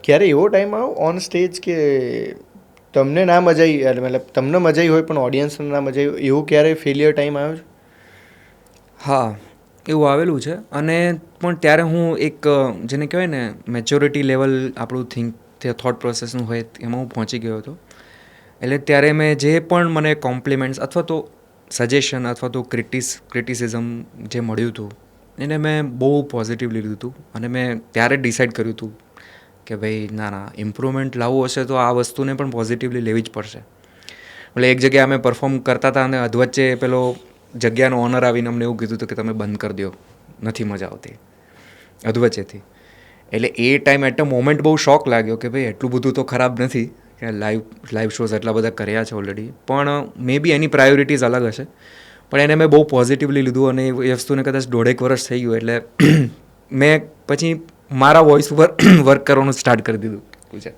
ક્યારે એવો ટાઈમ આવ્યો ઓન સ્ટેજ કે તમને ના મજા આવી, મતલબ તમને મજા આવી હોય પણ ઓડિયન્સને ના મજા આવી, એવું ક્યારે ફેલિયર ટાઈમ આવ્યો છે? હા, એવું આવેલું છે. અને પણ ત્યારે હું એક જેને કહેવાય ને મેચ્યોરિટી લેવલ આપણું થોટ પ્રોસેસનું હોય એમાં હું પહોંચી ગયો હતો. એટલે ત્યારે મેં જે પણ મને કોમ્પ્લિમેન્ટ્સ અથવા તો સજેશન અથવા તો ક્રિટિસિઝમ જે મળ્યું હતું એને મેં બહુ પોઝિટિવલી લીધું હતું. અને મેં ત્યારે ડિસાઇડ કર્યું હતું કે ભાઈ ના, ઇમ્પ્રુવમેન્ટ લાવવું હશે તો આ વસ્તુને પણ પોઝિટિવલી લેવી જ પડશે. એટલે એક જગ્યાએ અમે પરફોર્મ કરતા હતા અને અધવચ્ચે પેલો જગ્યાનો ઓનર આવીને અમને એવું કીધું હતું કે તમે બંધ કરી દો, નથી મજા આવતી, અધવચ્ચેથી. એટલે એ ટાઈમ એટ અ મોમેન્ટ બહુ શોક લાગ્યો કે ભાઈ એટલું બધું તો ખરાબ નથી, કે લાઈવ શોઝ એટલા બધા કર્યા છે ઓલરેડી, પણ મે બી એની પ્રાયોરિટીઝ અલગ હશે. પણ એને મેં બહુ પોઝિટિવલી લીધું અને એ વસ્તુને કદાચ 1.5 વર્ષ થઈ ગયું, એટલે મેં પછી મારા વોઇસ ઉપર વર્ક કરવાનું સ્ટાર્ટ કરી દીધું છે.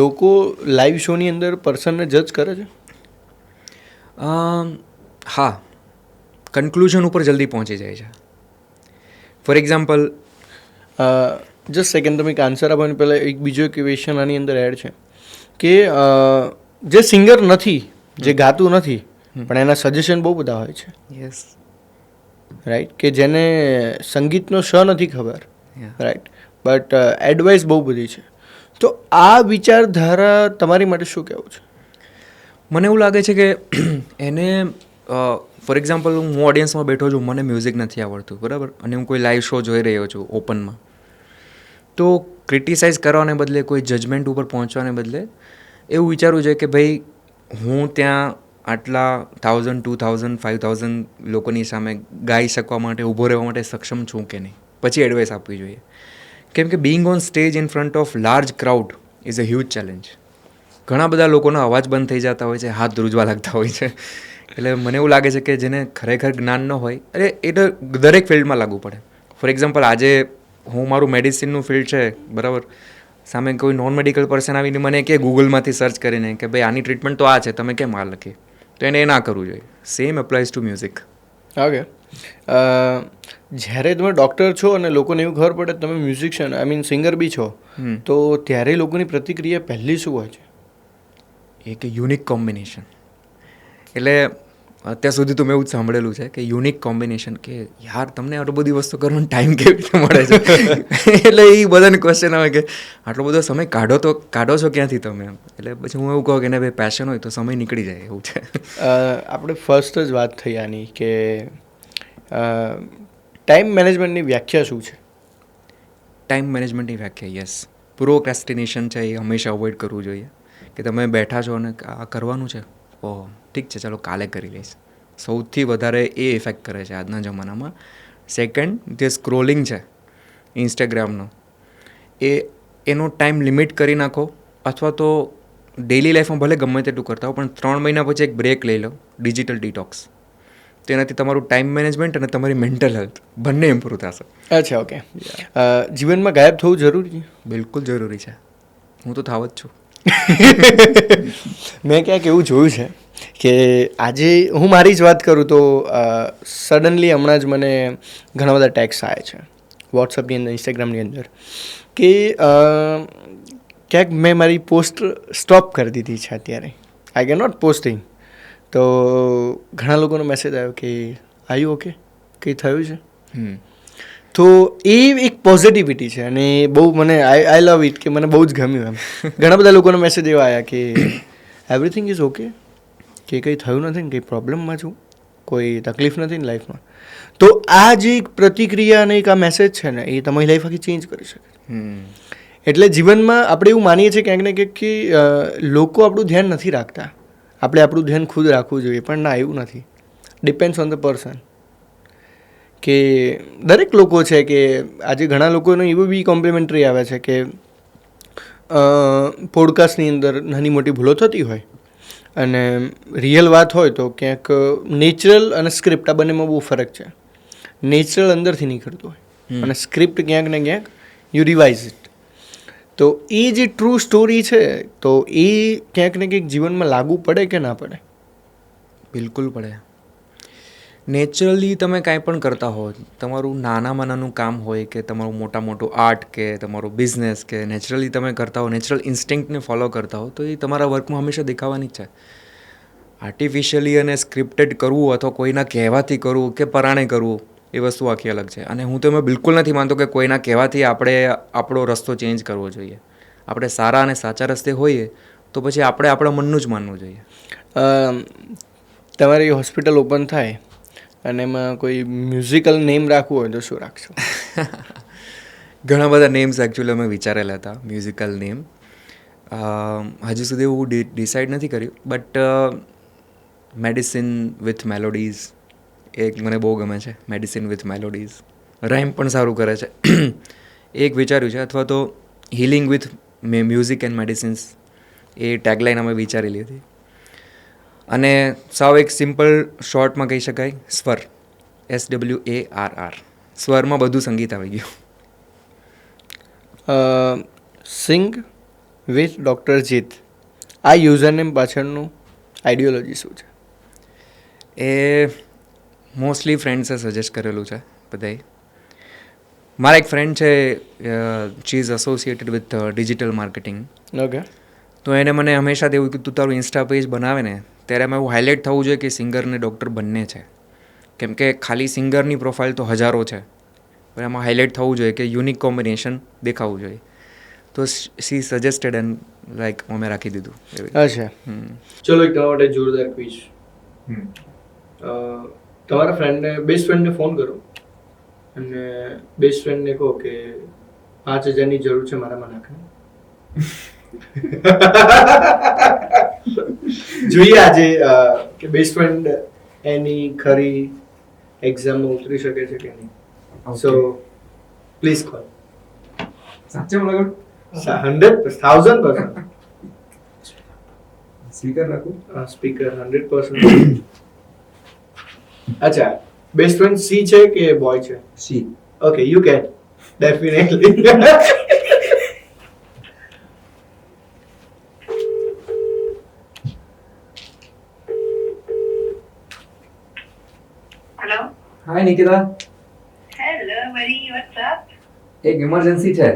લોકો લાઈવ શોની અંદર પર્સનને જજ કરે છે? હા, કન્ક્લુઝન ઉપર જલ્દી પહોંચી જાય છે. ફોર એક્ઝામ્પલ, જસ્ટ સેકન્ડ, તમે એક આન્સર આપવાની પહેલાં એક બીજો એક ક્વેશ્ચન આની અંદર એડ છે કે જે સિંગર નથી, જે ગાતું નથી, પણ એના સજેશન બહુ બધા હોય છે, યસ, રાઈટ? કે જેને સંગીતનો શ નથી ખબર, Yeah. રાઈટ? બટ એડવાઇસ બહુ બધી છે. તો આ વિચારધારા તમારી માટે શું કહેવું છે? મને એવું લાગે છે કે એને ફોર એક્ઝામ્પલ હું ઓડિયન્સમાં બેઠો છું, મને મ્યુઝિક નથી આવડતું, બરાબર, અને હું કોઈ લાઈવ શો જોઈ રહ્યો છું ઓપનમાં, તો ક્રિટિસાઇઝ કરવાને બદલે, કોઈ જજમેન્ટ ઉપર પહોંચવાને બદલે એવું વિચારવું જોઈએ કે ભાઈ હું ત્યાં આટલા 1000, 2000, 5000 લોકોની સામે ગાઈ શકવા માટે, ઊભો રહેવા માટે સક્ષમ છું કે નહીં, પછી એડવાઇસ આપવી જોઈએ. કેમ કે Bing on stage in front of large crowd is a huge challenge. ઘણા બધા લોકોના અવાજ બંધ થઈ જતા હોય છે, હાથ ધ્રુજવા લાગતા હોય છે. એટલે મને એવું લાગે છે કે જેને ખરેખર જ્ઞાન ન હોય, અરે એ તો દરેક ફિલ્ડમાં લાગુ પડે. ફોર એક્ઝામ્પલ, આજે હું મારું મેડિસિનનું ફિલ્ડ છે, બરાબર, સામે કોઈ નોન મેડિકલ પર્સન આવીને મને કે ગૂગલમાંથી સર્ચ કરીને કે ભાઈ આની ટ્રીટમેન્ટ તો આ છે, તમે કેમ આ લખી, તો એને એ ના કરવું જોઈએ. Same applies to music. Okay. જ્યારે તમે ડૉક્ટર છો અને લોકોને એવું ખબર પડે તમે મ્યુઝિશિયન આઈ મીન સિંગર બી છો, તો ત્યારે લોકોની પ્રતિક્રિયા પહેલી શું હોય છે? એક યુનિક કોમ્બિનેશન. એટલે અત્યાર સુધી તો મેં એવું જ સાંભળેલું છે કે યુનિક કોમ્બિનેશન, કે યાર તમને આટલી બધી વસ્તુ કરવાનો ટાઈમ કેવી રીતે મળે છે. એટલે એ બધાને ક્વેશ્ચન આવે કે આટલો બધો સમય કાઢો છો ક્યાંથી તમે એમ. એટલે પછી હું એવું કહું કે ભાઈ પેશન હોય તો સમય નીકળી જાય, એવું છે. આપણે ફર્સ્ટ જ વાત થઈ આની કે ટાઈમ મેનેજમેન્ટની વ્યાખ્યા શું છે? ટાઈમ મેનેજમેન્ટની વ્યાખ્યા, યસ, પ્રોક્રેસ્ટિનેશન છે એ હંમેશા અવોઇડ કરવું જોઈએ. કે તમે બેઠા છો અને આ કરવાનું છે, ઓહ ઠીક છે ચાલો કાલે કરી લઈશ. સૌથી વધારે એ ઇફેક્ટ કરે છે આજના જમાનામાં. સેકન્ડ, જે સ્ક્રોલિંગ છે ઇન્સ્ટાગ્રામનો, એનો ટાઈમ લિમિટ કરી નાખો, અથવા તો ડેલી લાઈફમાં ભલે ગમે તેટલું કરતા હો, પણ 3 મહિના પછી એક બ્રેક લઈ લો, ડિજિટલ ડિટોક્સ. તેનાથી તમારું ટાઈમ મેનેજમેન્ટ અને તમારી મેન્ટલ હેલ્થ બંને ઇમ્પ્રૂવ થશે. અચ્છા, ઓકે. જીવનમાં ગાયબ થવું જરૂરી છે? બિલકુલ જરૂરી છે. હું તો થાવ જ છું. મેં ક્યાંક એવું જોયું છે કે આજે હું મારી જ વાત કરું તો સડનલી હમણાં જ મને ઘણા બધા ટેક્સ આવે છે વોટ્સઅપની અંદર, ઇન્સ્ટાગ્રામની અંદર, કે ક્યાંક મેં મારી પોસ્ટ સ્ટોપ કરી દીધી છે અત્યારે. I can not posting. તો ઘણા લોકોનો મેસેજ આવ્યો કે આયુ ઓકે, કંઈ થયું છે? તો એ એક પોઝિટિવિટી છે અને બહુ મને આઈ લવ ઇટ, કે મને બહુ જ ગમ્યું એમ. ઘણા બધા લોકોનો મેસેજ એવા આવ્યા કે એવરીથિંગ ઇઝ ઓકે, કે કંઈ થયું નથી ને, કંઈ પ્રોબ્લેમમાં છું, કોઈ તકલીફ નથી ને લાઈફમાં. તો આ જે એક પ્રતિક્રિયા અને એક આ મેસેજ છે ને, એ તમારી લાઈફ આખી ચેન્જ કરી શકે. એટલે જીવનમાં આપણે એવું માનીએ છીએ ક્યાંક ને ક્યાંક કે લોકો આપણું ધ્યાન નથી રાખતા, આપણે આપણું ધ્યાન ખુદ રાખવું જોઈએ, પણ ના, એવું નથી. Depends on the person. કે દરેક લોકો છે કે આજે ઘણા લોકોને એવું બી કોમ્પ્લિમેન્ટરી આવે છે કે પોડકાસ્ટની અંદર નાની મોટી ભૂલો થતી હોય અને રિયલ વાત હોય તો ક્યાંક નેચરલ અને સ્ક્રિપ્ટ આ બંનેમાં બહુ ફરક છે. નેચરલ અંદરથી નીકળતું હોય અને સ્ક્રિપ્ટ ક્યાંક ને ક્યાંક યુ રિવાઇઝ ઇટ. તો એ જે ટ્રુ સ્ટોરી છે તો એ ક્યાંક ને ક્યાંક જીવનમાં લાગુ પડે કે ના પડે? બિલકુલ પડે. નેચરલી તમે કાંઈ પણ કરતા હો, તમારું નાનામાં નાનું કામ હોય કે તમારું મોટું આર્ટ કે તમારું બિઝનેસ, કે નેચરલી તમે કરતા હો, નેચરલ ઇન્સ્ટિંક્ટને ફોલો કરતા હો, તો એ તમારા વર્કમાં હંમેશા દેખાવાની જ છે. આર્ટિફિશિયલી અને સ્ક્રિપ્ટેડ કરવું અથવા કોઈના કહેવાથી કરવું કે પરાણે કરવું, એ વસ્તુ આખી અલગ છે. અને હું તો એમાં બિલકુલ નથી માનતો કે કોઈના કહેવાથી આપણે આપણો રસ્તો ચેન્જ કરવો જોઈએ. આપણે સારા અને સાચા રસ્તે હોઈએ તો પછી આપણે આપણા મનનું જ માનવું જોઈએ. તમારી હોસ્પિટલ ઓપન થાય અને એમાં કોઈ મ્યુઝિકલ નેમ રાખવું હોય તો શું રાખશો? ઘણા બધા નેમ્સ એકચ્યુઅલી અમે વિચારેલા હતા, મ્યુઝિકલ નેમ. હજી સુધી એવું ડિસાઇડ નથી કર્યું, બટ મેડિસિન વિથ મેલોડીઝ એક મને બહુ ગમે છે. મેડિસિન વિથ મેલોડીઝ રાઇમ પણ સારું કરે છે, એક વિચાર્યું છે. અથવા તો healing with music and medicines, A tagline અમે વિચારેલી હતી. અને સાવ એક સિમ્પલ શોર્ટમાં કહી શકાય, સ્વર, SWARR. સ્વરમાં બધું સંગીત આવી ગયું. સિંગ વિથ ડૉક્ટર જીત, આ યુઝરનેમ પાછળનું આઈડિયોલોજી શું છે? એ મોસ્ટલી ફ્રેન્ડ્સે સજેસ્ટ કરેલું છે બધાએ. મારા એક ફ્રેન્ડ છે, she is associated with digital marketing. Okay. તો એને મને હંમેશા એવું કે તું તારું ઇન્સ્ટા પેજ બનાવે ને ત્યારે એમાં એવું હાઇલાઇટ થવું જોઈએ કે સિંગર ને ડૉક્ટર બંને છે. કેમ કે ખાલી સિંગરની પ્રોફાઇલ તો હજારો છે, પણ એમાં હાઇલાઇટ થવું જોઈએ કે યુનિક કોમ્બિનેશન દેખાવું જોઈએ. તો સી સજેસ્ટેડ એન્ડ લાઈક અમે રાખી દીધું. અચ્છા, ચલો એક તમારા માટે જોરદાર ક્વિઝ. તમારા ફ્રેન્ડને, બેસ્ટ ફ્રેન્ડને ફોન કરો અને બેસ્ટ ફ્રેન્ડને કહો કે 5,000ની જરૂર છે મારામાં નાખે. જોઈએ આજે કે બેસ્ટ ફ્રેન્ડ એની ખરી એક્ઝામમાં ઉતરી શકે છે કે નહીં. So please call. સાચે મને 100,000%. સ્પીકર રાખું. સ્પીકર 100%. અચ્છા, બેસ્ટ ફ્રેન્ડ સી છે કે બોય છે? See. Okay, you can definitely. Hello. Hi Nikita, Hello, buddy. What's up? એક ઇમરજન્સી છે.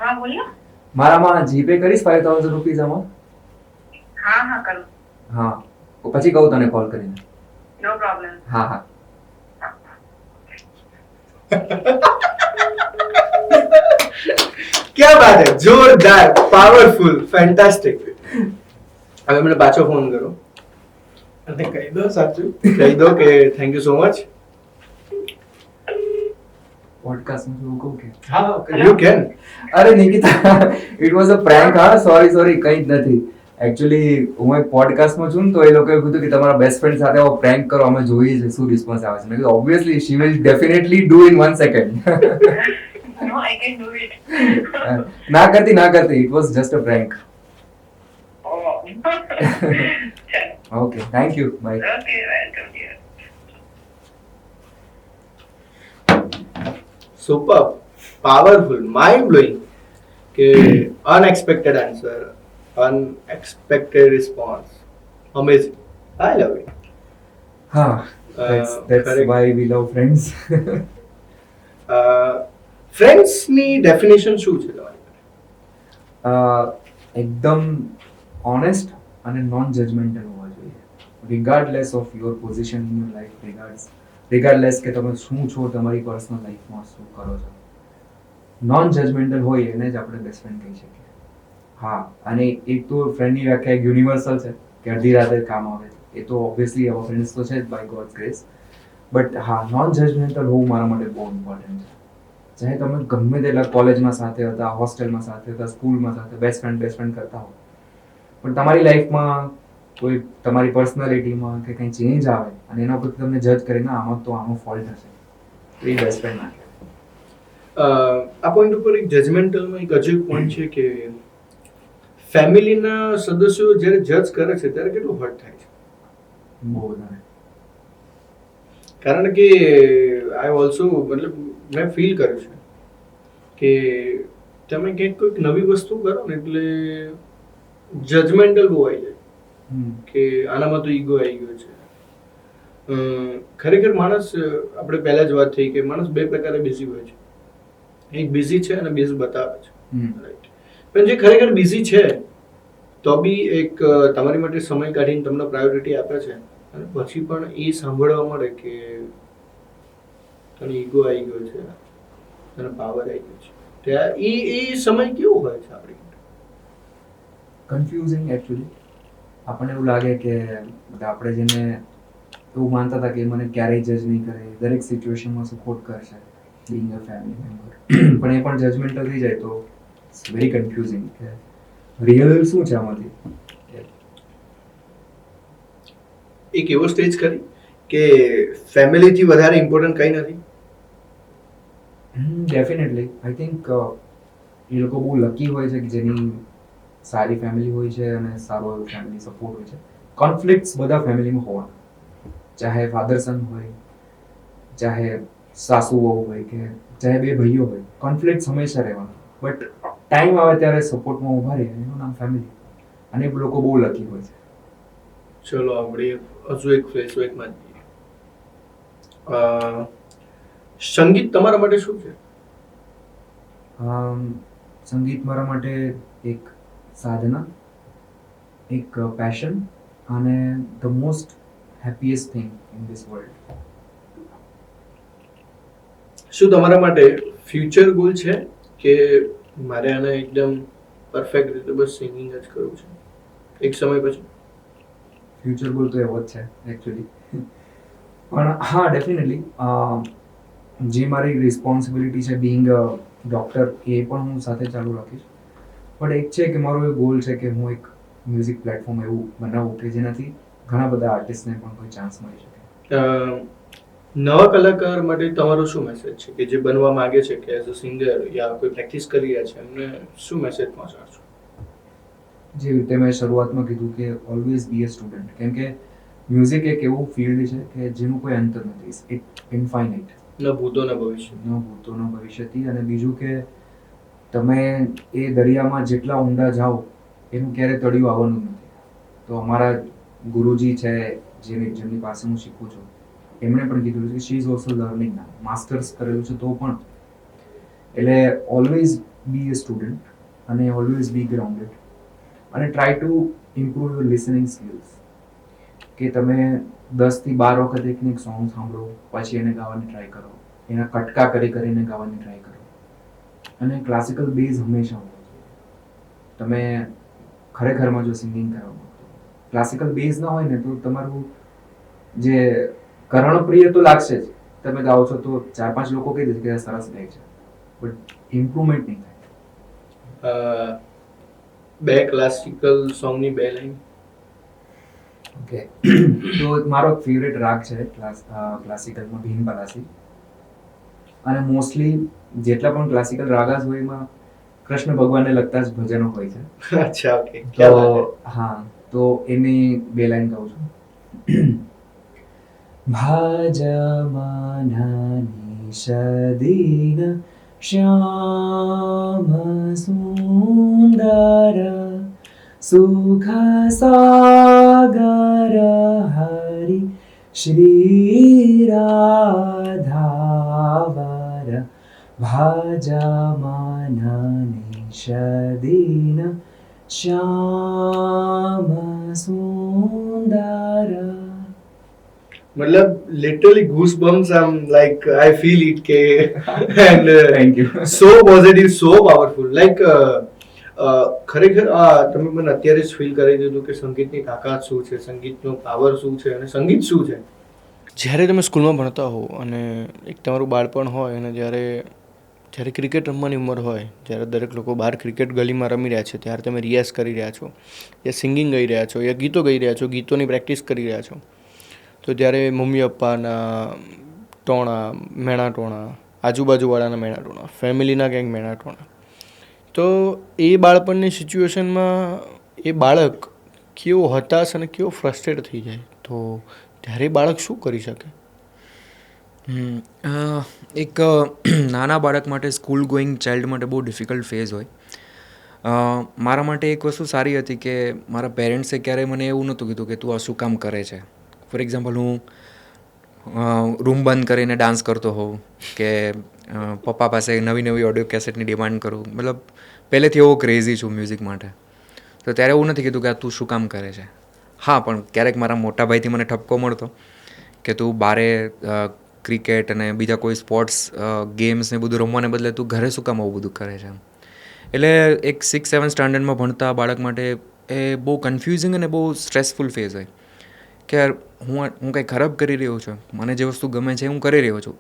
हाँ बोलो. મારામાં જીપે કરીશ 5000 રૂપીઝ આમાં. हाँ हाँ करो. હા, પછી કહું તને કોલ કરીને. No problem. હા હા. क्या बात है, जोरदार, પાવરફુલ, ફેન્ટાસ્ટિક. હવે મને પાછો ફોન કરો અને કહી દો સાચું, કહી દો કે થેન્ક યુ સો મચ. પોડકાસ્ટમાં શું કહું કે હા, યુ કેન. અરે Nikita, it was a prank. હા, સોરી કંઈ જ નથી. એકચ્યુઅલી હું એક પોડકાસ્ટમાં છું ને તો એ લોકોએ કીધું કે તમારા બેસ્ટ ફ્રેન્ડ સાથે આવો પ્રેન્ક કરો, અમે જોઈએ છે શું રિસ્પોન્સ આવે છે. મેં કીધું obviously she will definitely do in 1 second. No, I can do it. ના કરતી, it was just a prank. Oh. Chalo. Okay, thank you, bye. Okay, welcome dear. Super, powerful, mind blowing કે unexpected answer, unexpected response, amazing. I love it. હા, that's correct. why we love friends. ફ્રેન્ડ્સની ડેફિનેશન શું છે તમારી? એકદમ ઓનેસ્ટ અને નોન જજમેન્ટલ હોવા જોઈએ, regardless of your position in your life, regardless કે તમે શું છો, તમારી પર્સનલ લાઈફમાં શું કરો છો. નોન જજમેન્ટલ હોય એને જ આપણે બેસ્ટ ફ્રેન્ડ કહી શકીએ. હા, અને એક તો ફ્રેન્ડની વ્યાખ્યા એક યુનિવર્સલ છે કે અડધી રાતે કામ આવે. એ તો ઓબ્વિયસલી આવા ફ્રેન્ડ્સ તો છે જ બાય ગોડ્સ ગ્રેસ. બટ હા, નોન જજમેન્ટલ હોવું મારા માટે બહુ ઇમ્પોર્ટન્ટ છે. ચાહે તમે ગમે તેટલા કોલેજમાં સાથે હતા, હોસ્ટેલમાં સાથે હતા, સ્કૂલમાં સાથે બેસ્ટ ફ્રેન્ડ કરતા હો, પણ તમારી લાઈફમાં કોઈ તમારી પર્સનાલિટીમાં કે કંઈ ચેન્જ આવે અને એના પરથી તમને જજ કરે ના આમાં તો આનો ફોલ્ટ હશે, તો એ બેસ્ટ ફ્રેન્ડ ના કહેવાય. આ પોઈન્ટ ઉપર એક જજમેન્ટલમાં એક હજુ એક પોઈન્ટ છે કે ફેમિલીના સદસ્યો જ્યારે જજ કરે છે ત્યારે કેટલું હર્ટ થાય છે. બહુ વધારે. કારણ કે આઈ ઓલ્સો મતલબ મેં ફીલ કર્યું છે કે તમે કંઈક કોઈક નવી વસ્તુ કરો ને એટલે જજમેન્ટલ બહુ આવી જાય કે આનામાં તો ઈગો આવી ગયો છે. ખરેખર માણસ, આપણે પહેલા જ વાત થઈ કે માણસ બે પ્રકારે બિઝી હોય છે. એક બિઝી છે અને બીજું બતાવે છે. રાઈટ. પણ જે ખરેખર બિઝી છે તો બી એક તમારી માટે સમય કાઢીને તમને પ્રાયોરિટી આપે છે અને પછી પણ એ સાંભળવા મળે કે તને ઈગો આવી ગયો છે, તને પાવર આવી ગયો છે, ત્યાં એ સમય કેવો હોય છે આપણી? Confusing actually. આપણને એવું લાગે કે આપણે જેને એવું માનતા હતા કે મને ક્યારેય જજ નહીં કરે, દરેક સિચ્યુએશનમાં સપોર્ટ કરશે, બિંગ અ ફેમિલી મેમ્બર, પણ એ પણ જજમેન્ટલ થઈ જાય તો ઇટ્સ વેરી કન્ફ્યુઝિંગ કે રિયલ શું છે આમાંથી. એક એવો સ્ટેજ કરી કે ફેમિલીથી વધારે ઇમ્પોર્ટન્ટ કંઈ નથી? ડેફિનેટલી આઈ થિંક એ લોકો બહુ લકી હોય છે કે જેની સારી ફેમિલી હોય છે અને સારો એવો ફેમિલી સપોર્ટ હોય છે. કોન્ફ્લિક્ટ્સ બધા ફેમિલીમાં હોવાના, ચાહે ફાધર સન હોય, ચાહે સાસુ વહુ હોય કે ચાહે બે ભાઈઓ હોય, કોન્ફ્લિક્ટ્સ હંમેશા રહેવાના. બટ ટાઈમ આવે ત્યારે સપોર્ટમાં ઊભા રહે એનું નામ ફેમિલી, અને એ લોકો બહુ લકી હોય છે. ચલો આપણે હજુ એક ફ્લેશબેકમાં જઈએ. સંગીત તમારા માટે શું છે? સંગીત મારા માટે એક સાધના, એક પેશન અને the most happiest thing in this world. શું તમારા માટે ફ્યુચર ગોલ છે કે મારે આને એકદમ પરફેક્ટ રીતે બસ સિંગિંગ જ કરવું છે એક સમય પછી? ફ્યુચર ગોલ તો એવો જ છે એકચ્યુઅલી. પણ હા, ડેફિનેટલી જે મારી રિસ્પોન્સિબિલિટી છે બિંગ અ ડૉક્ટર, એ પણ હું સાથે ચાલુ રાખીશ. પણ એક છે કે મારો એ ગોલ છે કે હું એક મ્યુઝિક પ્લેટફોર્મ એવું બનાવું કે જેનાથી ઘણા બધા આર્ટિસ્ટને પણ કોઈ ચાન્સ મળી શકે. નવા કલાકાર માટે તમારો શું મેસેજ છે કે જે બનવા માંગે છે કે એઝ અ સિંગર યા કોઈ પ્રેક્ટિસ કરી રહ્યા છે એમને શું મેસેજ પહોંચાડશો? જે રીતે મેં શરૂઆતમાં કીધું કે ઓલવેઝ બી અ સ્ટુડન્ટ, કેમ કે મ્યુઝિક એક એવું ફિલ્ડ છે કે જેનું કોઈ અંત નથી, ઇટ ઇન્ફાઇનાઇટ, ન ભૂતો ન ભવિષ્ય. ન ભૂતો ન ભવિષ્યથી. અને બીજું કે તમે એ દરિયામાં જેટલા ઊંડા જાઓ એનું ક્યારે તળિયું આવવાનું નથી. તો અમારા ગુરુજી છે જેમની પાસે હું શીખું છું, એમણે પણ કીધું કે she is also learning now, masters કરેલું છે તો પણ. એટલે ઓલવેઝ બી અ સ્ટુડન્ટ અને ઓલવેઝ બી ગ્રાઉન્ડેડ અને try to improve your listening skills. કે તમે 10 થી 12 વખત એકને એક સોંગ સાંભળો, પછી એને ગાવાની ટ્રાય કરો, એના કટકા કરીને ગાવાની ટ્રાય કરો. અને ક્લાસિકલ બેઝ હંમેશા હોવો જોઈએ. તમે ખરેખરમાં જો સિંગિંગ કરવા માંગો, ક્લાસિકલ બેઝ ના હોય ને તો તમારું જે કર્ણપ્રિય તો લાગશે જ, તમે ગાઓ છો તો 4-5 લોકો કહી દેશે કે સરસ ગાય છે, બટ ઇમ્પ્રુવમેન્ટ નહીં થાય. બે ક્લાસિકલ સોંગની બે લાઈન. ઓકે, તો મારો ફેવરેટ રાગ છે ક્લાસિકલમાં ભીમ પલાસી. અને મોસ્ટલી જેટલા પણ ક્લાસિકલ રાગાસ હોય એમાં કૃષ્ણ ભગવાનને લગતા જ ભજનો હોય છે. અચ્છા, ઓકે. તો હા, તો એની બે લાઈન ગાઉં છું. ભાજમાનાની સદીન શ્યામ સુંદર સુખ સાગર હરિ શ્રી રાધાવર ભાજમાનાની સદીન શ્યામ સુંદર. मतलब literally goosebumps. I'm like, I feel it ke and Thank you. so positive, so powerful. Like ખરેખર તમે મને અત્યારે જ ફીલ કરી દીધું કે સંગીતની તાકાત શું છે, સંગીતનો પાવર શું છે અને સંગીત શું છે. જ્યારે તમે સ્કૂલમાં ભણતા હો અને એક તમારું બાળપણ હોય અને જ્યારે ક્રિકેટ રમવાની ઉંમર હોય, જ્યારે દરેક લોકો બહાર ક્રિકેટ ગલીમાં રમી રહ્યા છે, ત્યારે તમે રિયાઝ કરી રહ્યા છો, યા સિંગિંગ ગાઈ રહ્યા છો, યા ગીતો ગાઈ રહ્યા છો, ગીતોની પ્રેક્ટિસ કરી રહ્યા છો, તો ત્યારે મમ્મી પપ્પાના ટોણા, મેણા ટોણા, આજુબાજુવાળાના મેણા ટોણા, ફેમિલીના કંઈક મેણા ટોણા, તો એ બાળપણની સિચ્યુએશનમાં એ બાળક કેવો હતાશ અને કેવો ફ્રસ્ટ્રેટ થઈ જાય, તો ત્યારે બાળક શું કરી શકે? એક નાના બાળક માટે, સ્કૂલ ગોઈંગ ચાઇલ્ડ માટે બહુ ડિફિકલ્ટ ફેઝ હોય. મારા માટે એક વસ્તુ સારી હતી કે મારા પેરેન્ટ્સે ક્યારેય મને એવું નહોતું કીધું કે તું આ શું કામ કરે છે. ફોર એક્ઝામ્પલ, હું રૂમ બંધ કરીને ડાન્સ કરતો હોઉં કે પપ્પા પાસે નવી ઓડિયો કેસેટની ડિમાન્ડ કરું. મતલબ પહેલેથી એવો ક્રેઝી છું મ્યુઝિક માટે. તો ત્યારે એવું નથી કીધું કે આ તું શું કામ કરે છે. હા, પણ ક્યારેક મારા મોટા ભાઈથી મને ઠપકો મળતો કે તું બારે ક્રિકેટ અને બીજા કોઈ સ્પોર્ટ્સ ગેમ્સ ને બધું રમવાને બદલે તું ઘરે શું કામ આવું બધું કરે છે. એટલે એક 6-7 સ્ટાન્ડર્ડમાં ભણતા બાળક માટે એ બહુ કન્ફ્યુઝિંગ અને બહુ સ્ટ્રેસફુલ ફેઝ હોય કે હું કંઈ ખરાબ કરી રહ્યો છું, મને જે વસ્તુ ગમે છે હું કરી રહ્યો છું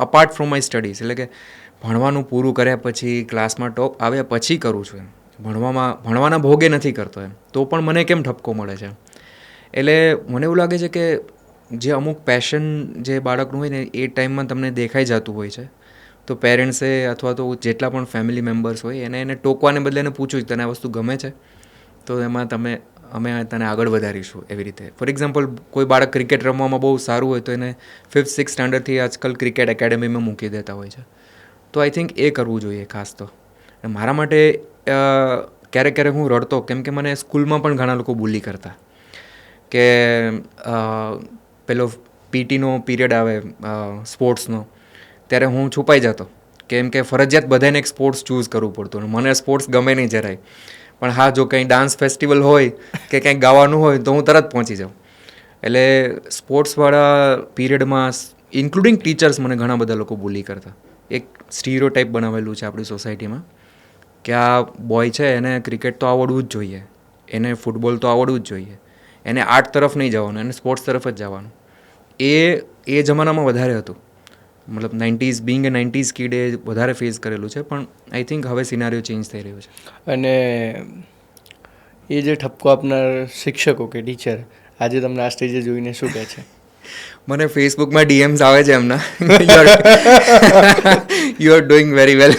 અપાર્ટ ફ્રોમ માય સ્ટડીઝ. એટલે કે ભણવાનું પૂરું કર્યા પછી, ક્લાસમાં ટોપ આવ્યા પછી કરું છું એમ, ભણવાના ભોગે નથી કરતો એમ, તો પણ મને કેમ ઠપકો મળે છે. એટલે મને એવું લાગે છે કે જે અમુક પેશન જે બાળકનું હોય ને એ ટાઈમમાં તમને દેખાઈ જતું હોય છે, તો પેરેન્ટ્સે અથવા તો જેટલા પણ ફેમિલી મેમ્બર્સ હોય એને ટોકવાને બદલે એને પૂછ્યું તને આ વસ્તુ ગમે છે તો એમાં અમે તને આગળ વધારીશું એવી રીતે. ફોર એક્ઝામ્પલ, કોઈ બાળક ક્રિકેટ રમવામાં બહુ સારું હોય તો એને 5th-6th સ્ટાન્ડર્ડથી આજકાલ ક્રિકેટ એકેડેમીમાં મૂકી દેતા હોય છે. તો આઈ થિંક એ કરવું જોઈએ ખાસ તો. મારા માટે ક્યારેક હું રડતો, કેમ કે મને સ્કૂલમાં પણ ઘણા લોકો બુલી કરતા કે પેલો પીટીનો પીરિયડ આવે સ્પોર્ટ્સનો, ત્યારે હું છુપાઈ જતો, કેમ કે ફરજિયાત બધાને એક સ્પોર્ટ્સ ચૂઝ કરવું પડતું અને મને સ્પોર્ટ્સ ગમે નહીં જરાય. પણ હા, જો કંઈ ડાન્સ ફેસ્ટિવલ હોય કે કંઈક ગાવાનું હોય તો હું તરત પહોંચી જાઉં. એટલે સ્પોર્ટ્સવાળા પીરિયડમાં ઇન્ક્લુડિંગ ટીચર્સ મને ઘણા બધા લોકો બુલી કરતા. એક સ્ટીરિયોટાઇપ બનાવેલું છે આપણી સોસાયટીમાં કે આ બોય છે એને ક્રિકેટ તો આવડવું જ જોઈએ, એને ફૂટબોલ તો આવડવું જ જોઈએ, એને આર્ટ તરફ નહીં જવાનું, એને સ્પોર્ટ્સ તરફ જ જવાનું. એ જમાનામાં વધારે હતું. મતલબ 90s, બિંગ એ 90s કિડ એ વધારે ફેસ કરેલું છે. પણ આઈ થિંક હવે સિનારીઓ ચેન્જ થઈ રહ્યો છે. અને એ જે ઠપકો આપનાર શિક્ષકો કે ટીચર આજે તમને આ સ્ટેજે જોઈને શું કહે છે? મને ફેસબુકમાં ડીએમ્સ આવે છે એમના you are doing very well.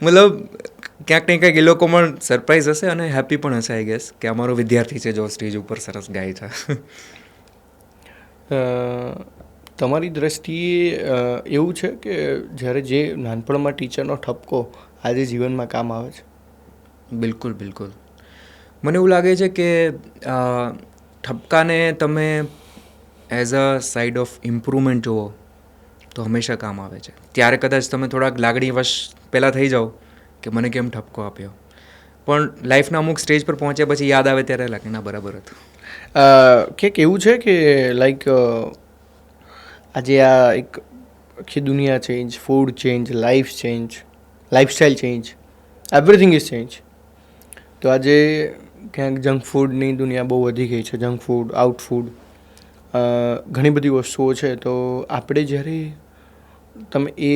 મતલબ ક્યાંક ને ક્યાંક એ લોકો પણ સરપ્રાઈઝ હશે અને હેપી પણ હશે આઈ ગેસ કે અમારો વિદ્યાર્થી છે જો સ્ટેજ ઉપર સરસ ગાય છે. તમારી દ્રષ્ટિએ એવું છે કે જ્યારે જે નાનપણમાં ટીચરનો ઠપકો આજે જીવનમાં કામ આવે છે? બિલકુલ બિલકુલ. મને એવું લાગે છે કે ઠપકાને તમે as a side of improvement જુઓ તો હંમેશા કામ આવે છે. ત્યારે કદાચ તમે થોડાક લાગણીવશ પહેલાં થઈ જાઓ કે મને કેમ ઠપકો આપ્યો, પણ લાઈફના અમુક સ્ટેજ પર પહોંચ્યા પછી યાદ આવે ત્યારે લાગે ના બરાબર હતું. કંઈક એવું છે કે લાઈક આજે આ એક આખી દુનિયા change, food change, lifestyle change, everything is change. તો આજે ક્યાંક જંક ફૂડની દુનિયા બહુ વધી ગઈ છે. જંક ફૂડ, આઉટ ફૂડ, ઘણી બધી વસ્તુઓ છે. તો આપણે જ્યારે તમે એ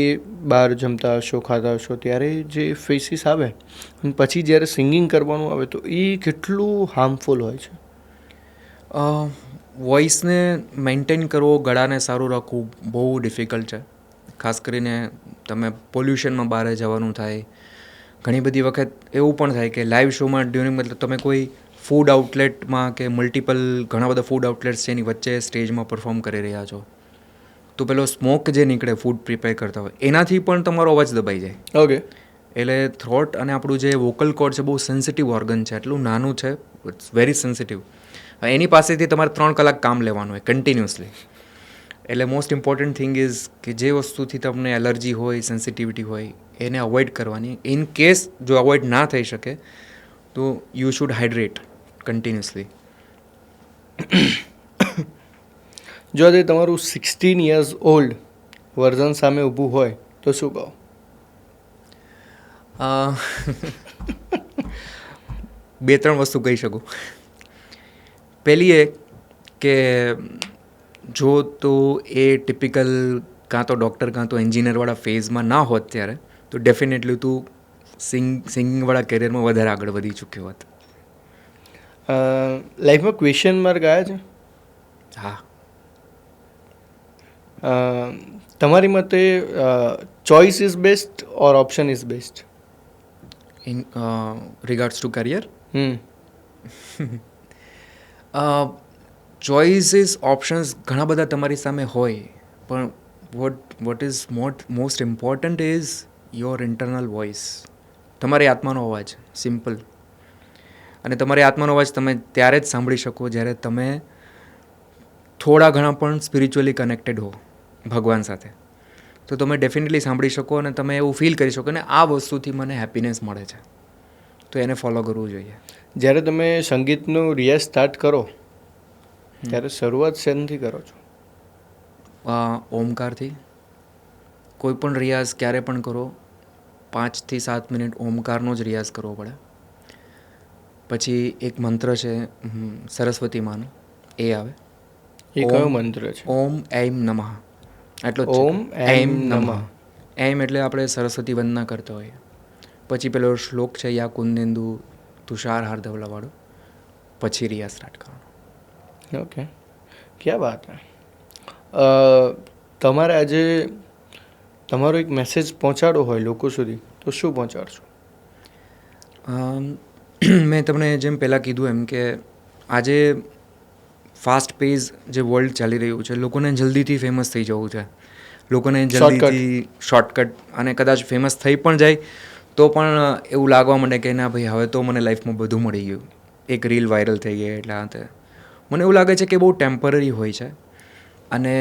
બહાર જમતા હશો, ખાતા હશો, ત્યારે જે ફેસીસ આવે અને પછી જ્યારે સિંગિંગ કરવાનું આવે તો એ કેટલું હાર્મફુલ હોય છે. વોઇસને મેન્ટેન કરવો, ગળાને સારું રાખવું બહુ ડિફિકલ્ટ છે. ખાસ કરીને તમે પોલ્યુશનમાં બહાર જવાનું થાય. ઘણી બધી વખત એવું પણ થાય કે લાઈવ શોમાં ડ્યુરિંગ મતલબ તમે કોઈ ફૂડ આઉટલેટમાં કે મલ્ટિપલ ઘણા બધા ફૂડ આઉટલેટ્સ છે એની વચ્ચે સ્ટેજમાં પરફોર્મ કરી રહ્યા છો તો પેલો સ્મોક જે નીકળે ફૂડ પ્રિપેર કરતા હોય એનાથી પણ તમારો અવાજ દબાઈ જાય. ઓકે. એટલે થ્રોટ અને આપણું જે વોકલ કોર્ડ છે બહુ સેન્સિટિવ ઓર્ગન છે, એટલું નાનું છે, ઇટ્સ વેરી સેન્સિટિવ. એની પાસેથી તમારે 3 કલાક કામ લેવાનું હોય કન્ટિન્યુઅસલી. એટલે મોસ્ટ ઇમ્પોર્ટન્ટ થિંગ ઇઝ કે જે વસ્તુથી તમને એલર્જી હોય, સેન્સિટિવિટી હોય એને અવોઇડ કરવાની. ઇન કેસ જો અવોઇડ ના થઈ શકે તો યુ શુડ હાઇડ્રેટ કન્ટિન્યુઅસલી. જો આજે તમારું 16 યર્સ ઓલ્ડ વર્ઝન સામે ઊભું હોય તો શું કહો? બે ત્રણ વસ્તુ કહી શકું. પહેલી એ કે જો તો એ ટિપિકલ કાં તો ડૉક્ટર કાં તો એન્જિનિયરવાળા ફેઝમાં ના હોત ત્યારે તો ડેફિનેટલી તું સિંગિંગવાળા કેરિયરમાં વધારે આગળ વધી ચૂક્યો હોત. લાઈફમાં ક્વેશ્ચન માર્ક આવ્યા છે? હા. તમારી મતે choice is best or option is best? In regards two career choices, options ઘણા બધા તમારી સામે હોય, પણ what is most important is your internal voice. તમારી આત્માનો અવાજ, સિમ્પલ. અને તમારી આત્માનો અવાજ તમે ત્યારે જ સાંભળી શકો જ્યારે તમે થોડા ઘણા પણ સ્પિરિચ્યુઅલી કનેક્ટેડ હો ભગવાન સાથે. તો તમે ડેફિનેટલી સાંભળી શકો અને તમે એવું ફીલ કરી શકો ને આ વસ્તુથી મને હેપીનેસ મળે છે, તો એને ફોલો કરવું જોઈએ. જ્યારે તમે સંગીતનો રિયાઝ સ્ટાર્ટ કરો ત્યારે શરૂઆત શેનાથી કરો છો? ઓમકારથી. કોઈ પણ રિયાઝ ક્યારે પણ કરો 5 થી 7 મિનિટ ઓમકારનો જ રિયાઝ કરવો પડે. પછી એક મંત્ર છે સરસ્વતી માનું, એ આવે. એ કયો મંત્ર છે? ઓમ એમ નમઃ. એટલો જ. ઓમ એમ નમઃ. એમ એટલે આપણે સરસ્વતી વંદના કરતા હોઈએ. પછી પેલો શ્લોક છે યા કુંદેન્દુ તુષાર હાર ધવલાવાળો, પછી રિયાઝ સ્ટાર્ટ કરવાનો. ઓકે, ક્યાં વાત હે. તમારે આજે તમારો એક મેસેજ પહોંચાડવો હોય લોકો સુધી તો શું પહોંચાડશો? મેં તમને જેમ પહેલાં કીધું એમ કે આજે ફાસ્ટ પેઝ જે વર્લ્ડ ચાલી રહ્યું છે, લોકોને જલ્દીથી ફેમસ થઈ જવું છે, લોકોને જલ્દીથી શોર્ટકટ, અને કદાચ ફેમસ થઈ પણ જાય તો પણ એવું લાગવા માંડે કે ના ભાઈ હવે તો મને લાઈફમાં બધું મળી ગયું, એક રીલ વાયરલ થઈ ગઈ એટલે આ તે. મને એવું લાગે છે કે બહુ ટેમ્પરરી હોય છે અને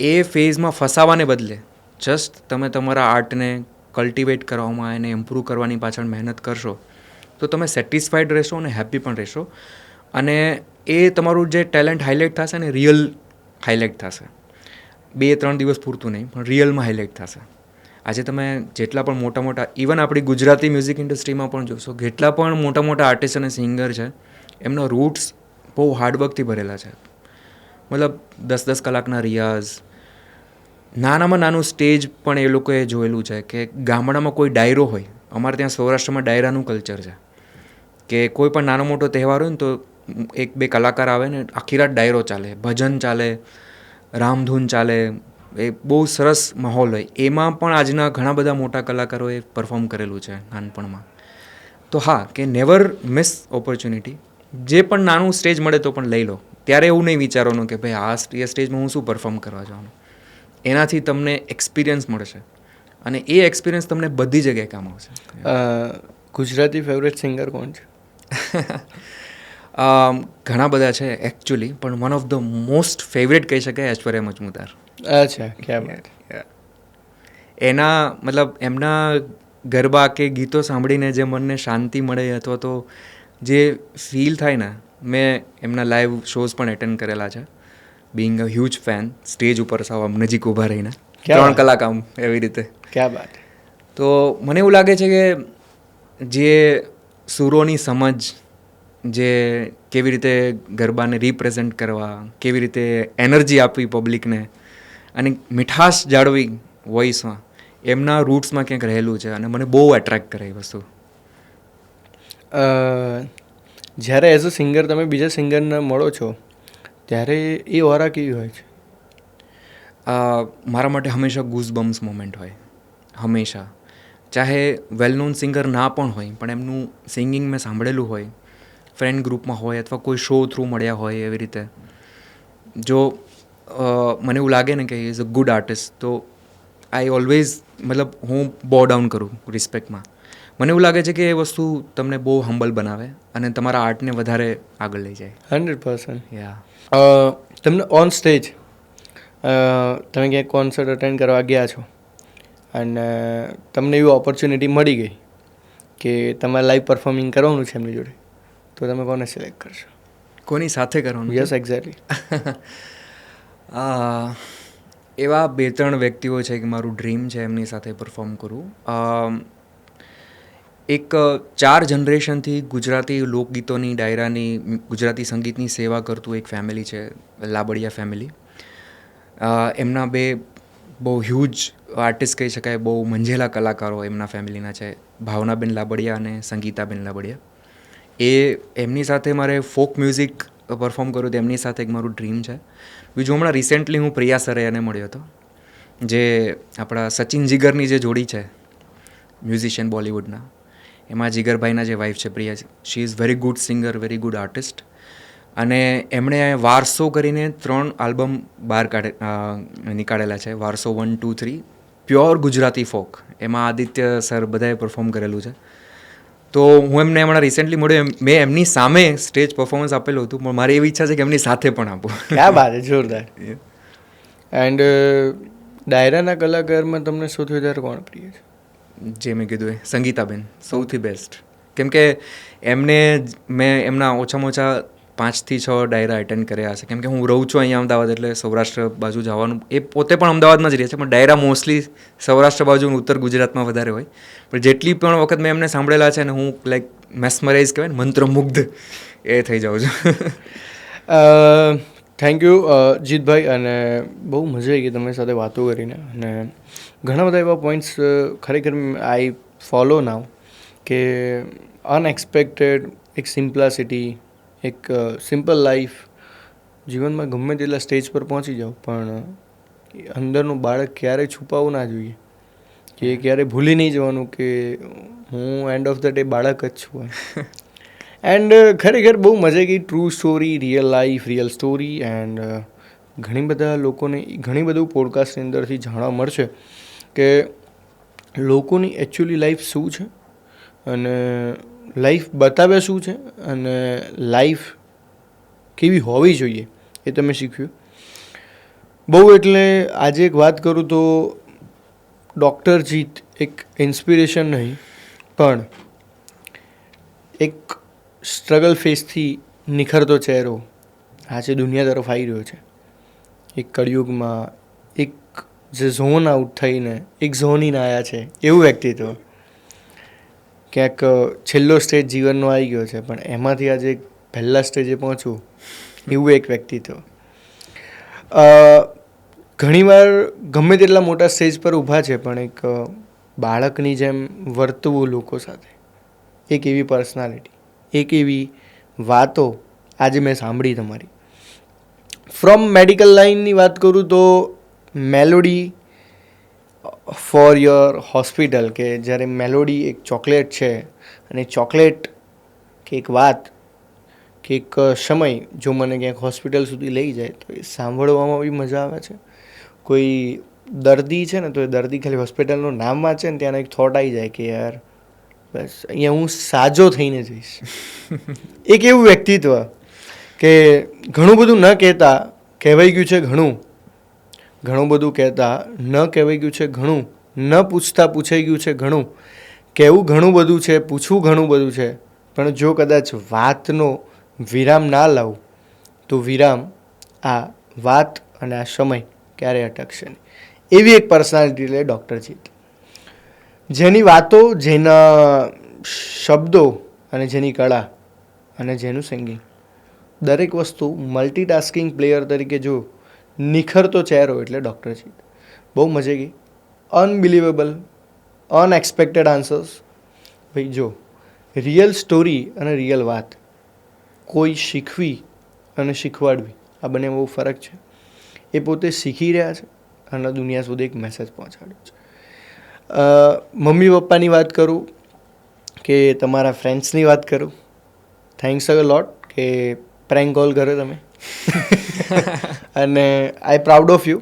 એ ફેઝમાં ફસાવાને બદલે જસ્ટ તમે તમારા આર્ટને કલ્ટિવેટ કરવામાં, એને ઇમ્પ્રૂવ કરવાની પાછળ મહેનત કરશો તો તમે સેટિસ્ફાઈડ રહેશો અને હેપી પણ રહેશો. અને એ તમારું જે ટેલેન્ટ હાઇલાઇટ થશે ને રિયલ હાઇલાઇટ થશે. 2-3 દિવસ પૂરતું નહીં પણ રિયલમાં હાઇલાઇટ થશે. આજે તમે જેટલા પણ મોટા ઇવન આપણી ગુજરાતી મ્યુઝિક ઇન્ડસ્ટ્રીમાં પણ જોશો, જેટલા પણ મોટા આર્ટિસ્ટ અને સિંગર છે એમના રૂટ્સ બહુ હાર્ડવર્કથી ભરેલા છે. મતલબ 10-10 કલાકના રિયાઝ, નાનામાં નાનું સ્ટેજ પણ એ લોકોએ જોયેલું છે કે ગામડામાં કોઈ ડાયરો હોય, અમારે ત્યાં સૌરાષ્ટ્રમાં ડાયરાનું કલ્ચર છે કે કોઈ પણ નાનો મોટો તહેવાર હોય ને તો એક બે કલાકાર આવે ને આખી રાત ડાયરો ચાલે, ભજન ચાલે, રામધૂન ચાલે, એ બહુ સરસ માહોલ હોય. એમાં પણ આજના ઘણા બધા મોટા કલાકારોએ પરફોર્મ કરેલું છે નાનપણમાં. તો હા, કે નેવર મિસ ઓપોર્ચ્યુનિટી. જે પણ નાનું સ્ટેજ મળે તો પણ લઈ લો. ત્યારે એવું નહીં વિચારવાનું કે ભાઈ આ સ્ટેજમાં હું શું પરફોર્મ કરવા જવાનું. એનાથી તમને એક્સપિરિયન્સ મળશે અને એ એક્સપિરિયન્સ તમને બધી જગ્યાએ કામ આવશે. ગુજરાતી ફેવરેટ સિંગર કોણ છે? ઘણા બધા છે એકચ્યુઅલી, પણ one of the most favourite કહી શકાય ઐશ્વર્યા મજમુદાર. અચ્છા, ક્યાં વાત. એના મતલબ એમના ગરબા કે ગીતો સાંભળીને જે મનને શાંતિ મળે અથવા તો જે ફીલ થાય ને, મેં એમના લાઈવ શોઝ પણ એટેન્ડ કરેલા છે. Being a huge fan, stage ઉપર સાવ આમ નજીક ઊભા રહીને 3 કલાક આમ એવી રીતે. ક્યાં વાત. તો મને એવું લાગે છે કે જે સુરોની સમજ, જે કેવી રીતે ગરબાને રિપ્રેઝેન્ટ કરવા, કેવી રીતે એનર્જી આપવી પબ્લિકને અને મીઠાશ જાળવી વોઇસમાં, એમના રૂટ્સમાં ક્યાંક રહેલું છે અને મને બહુ એટ્રેક્ટ કરે એ વસ્તુ. જ્યારે એઝ અ સિંગર તમે બીજા સિંગરને મળો છો ત્યારે એ ઓરા કેવી હોય છે? મારા માટે હંમેશા ગૂઝ બમ્સ મોમેન્ટ હોય, હંમેશા. ચાહે વેલ નોન સિંગર ના પણ હોય, પણ એમનું સિંગિંગ મેં સાંભળેલું હોય, ફ્રેન્ડ ગ્રુપમાં હોય અથવા કોઈ શો થ્રુ મળ્યા હોય, એવી રીતે જો મને એવું લાગે ને કે ઇઝ અ ગુડ આર્ટિસ્ટ, તો આઈ ઓલવેઝ મતલબ હું બો ડાઉન કરું રિસ્પેક્ટમાં. મને એવું લાગે છે કે એ વસ્તુ તમને બહુ હમ્બલ બનાવે અને તમારા આર્ટને વધારે આગળ લઈ જાય. 100%. યા. તમને ઓન સ્ટેજ તમે ક્યાંક કોન્સર્ટ અટેન્ડ કરવા ગયા છો અને તમને એવી ઓપોર્ચ્યુનિટી મળી ગઈ કે તમારે લાઈવ પરફોર્મિંગ કરવાનું છે એમની જોડે, તો તમે કોને સિલેક્ટ કરશો? કોની સાથે કરવાનું? Yes, exactly. એવા 2-3 વ્યક્તિઓ છે કે મારું ડ્રીમ છે એમની સાથે પરફોર્મ કરું. એક 4 જનરેશનથી ગુજરાતી લોકગીતોની, ડાયરાની, ગુજરાતી સંગીતની સેવા કરતું એક ફેમિલી છે, લાબડિયા ફેમિલી. એમના 2 બહુ હ્યુજ આર્ટિસ્ટ કહી શકાય, બહુ મંજેલા કલાકારો એમના ફેમિલીના છે, ભાવનાબેન લાબડિયા અને સંગીતાબેન લાબડિયા. એમની સાથે મારે ફોક મ્યુઝિક પરફોર્મ કરું તો એમની સાથે એક મારું ડ્રીમ છે. બીજું, હમણાં રિસેન્ટલી હું પ્રિયા સરૈયાને મળ્યો હતો, જે આપણા સચિન જીગરની જે જોડી છે મ્યુઝિશિયન બોલિવૂડના, એમાં જીગરભાઈના જે વાઇફ છે Priya, she is very good singer, very good artist. અને એમણે વારસો કરીને 3 આલ્બમ બહાર નીકાળેલા છે, વારસો 1, 2, 3, પ્યોર ગુજરાતી ફોક. એમાં આદિત્ય સર બધાએ પરફોર્મ કરેલું છે. તો હું એમને હમણાં રિસેન્ટલી મળ્યો, મેં એમની સામે સ્ટેજ પરફોર્મન્સ આપેલું હતું, પણ મારી એવી ઈચ્છા છે કે એમની સાથે પણ આપું. ક્યાં વાત છે, જોરદાર. એન્ડ ડાયરાના કલાકારમાં તમને સૌથી વધારે કોણ પ્રિય છે? જે મેં કીધું એ સંગીતાબેન સૌથી બેસ્ટ. કેમ કે એમને મેં એમના ઓછામાં ઓછા 5 થી 6 ડાયરા એટેન્ડ કર્યા હશે. કેમ કે હું રહું છું અહીંયા અમદાવાદ, એટલે સૌરાષ્ટ્ર બાજુ જવાનું, એ પોતે પણ અમદાવાદમાં જ રહે છે, પણ ડાયરા મોસ્ટલી સૌરાષ્ટ્ર બાજુ, ઉત્તર ગુજરાતમાં વધારે હોય. પણ જેટલી પણ વખત મેં એમને સાંભળેલા છે ને, હું લાઈક મેસ્મરાઇઝ કહેવાય ને, મંત્રમુગ્ધ એ થઈ જાઉં છું. થેન્ક યુ જીતભાઈ, અને બહુ મજા આવી ગઈ તમારી સાથે વાતો કરીને. અને ઘણા બધા એવા પોઈન્ટ્સ ખરેખર આઈ ફોલો નાવ, કે અનએક્સપેક્ટેડ એક સિમ્પ્લાસિટી, એક સિમ્પલ લાઈફ, જીવનમાં ગમે તેટલા સ્ટેજ પર પહોંચી જાઓ પણ અંદરનું બાળક ક્યારેય છુપાવવું ના જોઈએ, કે ક્યારેય ભૂલી નહીં જવાનું કે હું એન્ડ ઓફ ધ ડે બાળક જ છું. એન્ડ ખરેખર બહુ મજા આવી, true story, real life, real story. And ઘણી બધા લોકોને ઘણી બધું પોડકાસ્ટની અંદરથી જાણવા મળશે કે લોકોની એકચ્યુઅલી લાઈફ શું છે અને લાઈફ બતાવે શું છે અને લાઈફ કેવી હોવી જોઈએ એ તમે શીખ્યું બહુ. એટલે આજે એક વાત કરું તો ડૉક્ટર જીત એક ઇન્સ્પિરેશન નહીં, પણ એક સ્ટ્રગલ ફેસથી નિખરતો ચહેરો આજે દુનિયા તરફ આવી રહ્યો છે. એક કળિયુગમાં એક જે ઝોન આઉટ થઈને એક ઝોન ઇન આવ્યા છે એવું વ્યક્તિત્વ. ક્યાંક છેલ્લો સ્ટેજ જીવનનો આવી ગયો છે, પણ એમાંથી આજે પહેલાં સ્ટેજે પહોંચવું એવું એક વ્યક્તિત્વ. ઘણીવાર ગમે તેટલા મોટા સ્ટેજ પર ઊભા છે, પણ એક બાળકની જેમ વર્તવું લોકો સાથે, એક એવી પર્સનાલિટી, એક એવી વાતો આજે મેં સાંભળી તમારી. ફ્રોમ મેડિકલ લાઇનની વાત કરું તો મેલોડી ફોર યોર હોસ્પિટલ, કે જ્યારે મેલોડી એક ચોકલેટ છે અને ચોકલેટ કે એક વાત કે એક સમય જો મને ક્યાંક હોસ્પિટલ સુધી લઈ જાય તો એ સાંભળવામાં બી મજા આવે છે. કોઈ દર્દી છે ને તો એ દર્દી ખાલી હોસ્પિટલનું નામ વાંચે ને ત્યાં એક થોટ આવી જાય કે યાર બસ અહીંયા હું સાજો થઈને જઈશ. એક એવું વ્યક્તિત્વ કે ઘણું બધું ન કહેતા કહેવાઈ ગયું છે ઘણું, ઘણું બધું કહેતા ન કહેવાઈ ગયું છે ઘણું, ન પૂછતા પૂછાઈ ગયું છે ઘણું, કહેવું ઘણું બધું છે, પૂછવું ઘણું બધું છે, પણ જો કદાચ વાતનો વિરામ ના લાવું તો વિરામ આ વાત અને આ સમય ક્યારે અટકશે નહીં. એવી એક પર્સનાલિટી એટલે ડૉક્ટર જીત, જેની વાતો, જેના શબ્દો અને જેની કળા અને જેનું સિંગિંગ, દરેક વસ્તુ મલ્ટીટાસ્કિંગ પ્લેયર તરીકે જો નિખરતો ચહેરો એટલે ડૉક્ટર જીત. બહુ મજા ગઈ. Unbelievable, unexpected answers. ભાઈ જો રિયલ સ્ટોરી અને રિયલ વાત કોઈ શીખવી અને શીખવાડવી આ બંને બહુ ફરક છે. એ પોતે શીખી રહ્યા છે અને દુનિયા સુધી એક મેસેજ પહોંચાડ્યો છે. મમ્મી પપ્પાની વાત કરું કે તમારા ફ્રેન્ડ્સની વાત કરું, થેન્ક્સ અ લોટ કે પ્રેન્ક કોલ કર્યો તમે અને આઈ પ્રાઉડ ઓફ યુ.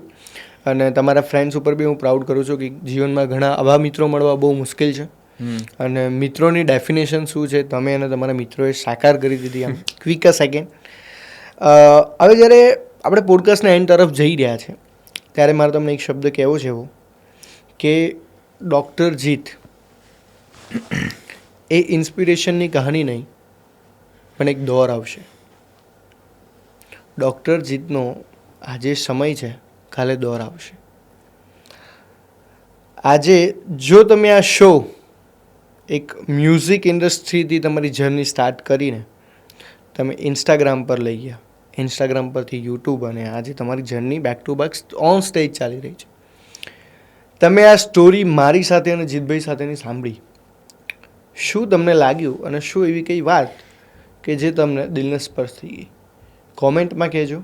અને તમારા ફ્રેન્ડ્સ ઉપર બી હું પ્રાઉડ કરું છું કે જીવનમાં ઘણા આવા મિત્રો મળવા બહુ મુશ્કેલ છે અને મિત્રોની ડેફિનેશન શું છે તમે અને તમારા મિત્રોએ સાકાર કરી દીધી આમ ક્વિક અ સેકન્ડ. હવે જ્યારે આપણે પોડકાસ્ટના એન્ડ તરફ જઈ રહ્યા છે ત્યારે મારે તમને એક શબ્દ કહેવો છે એવો કે ડૉક્ટર જીત એ ઇન્સ્પિરેશનની કહાની નહીં પણ એક દોર આવશે. ડૉક્ટર જીતનો આજે સમય છે, કાલે દોર આવશે. આજે જો તમે આ શો એક મ્યુઝિક ઇન્ડસ્ટ્રીથી તમારી જર્ની સ્ટાર્ટ કરીને તમે ઇન્સ્ટાગ્રામ પર લઈ ગયા, ઇન્સ્ટાગ્રામ પરથી યુટ્યુબ, અને આજે તમારી journey back to back on stage ચાલી રહી છે. તમે આ સ્ટોરી મારી સાથે અને જીતભાઈ સાથેની સાંભળી, શું તમને લાગ્યું અને શું એવી કઈ વાત કે જે તમને દિલને સ્પર્શ થઈ ગઈ? કોમેન્ટમાં કહેજો.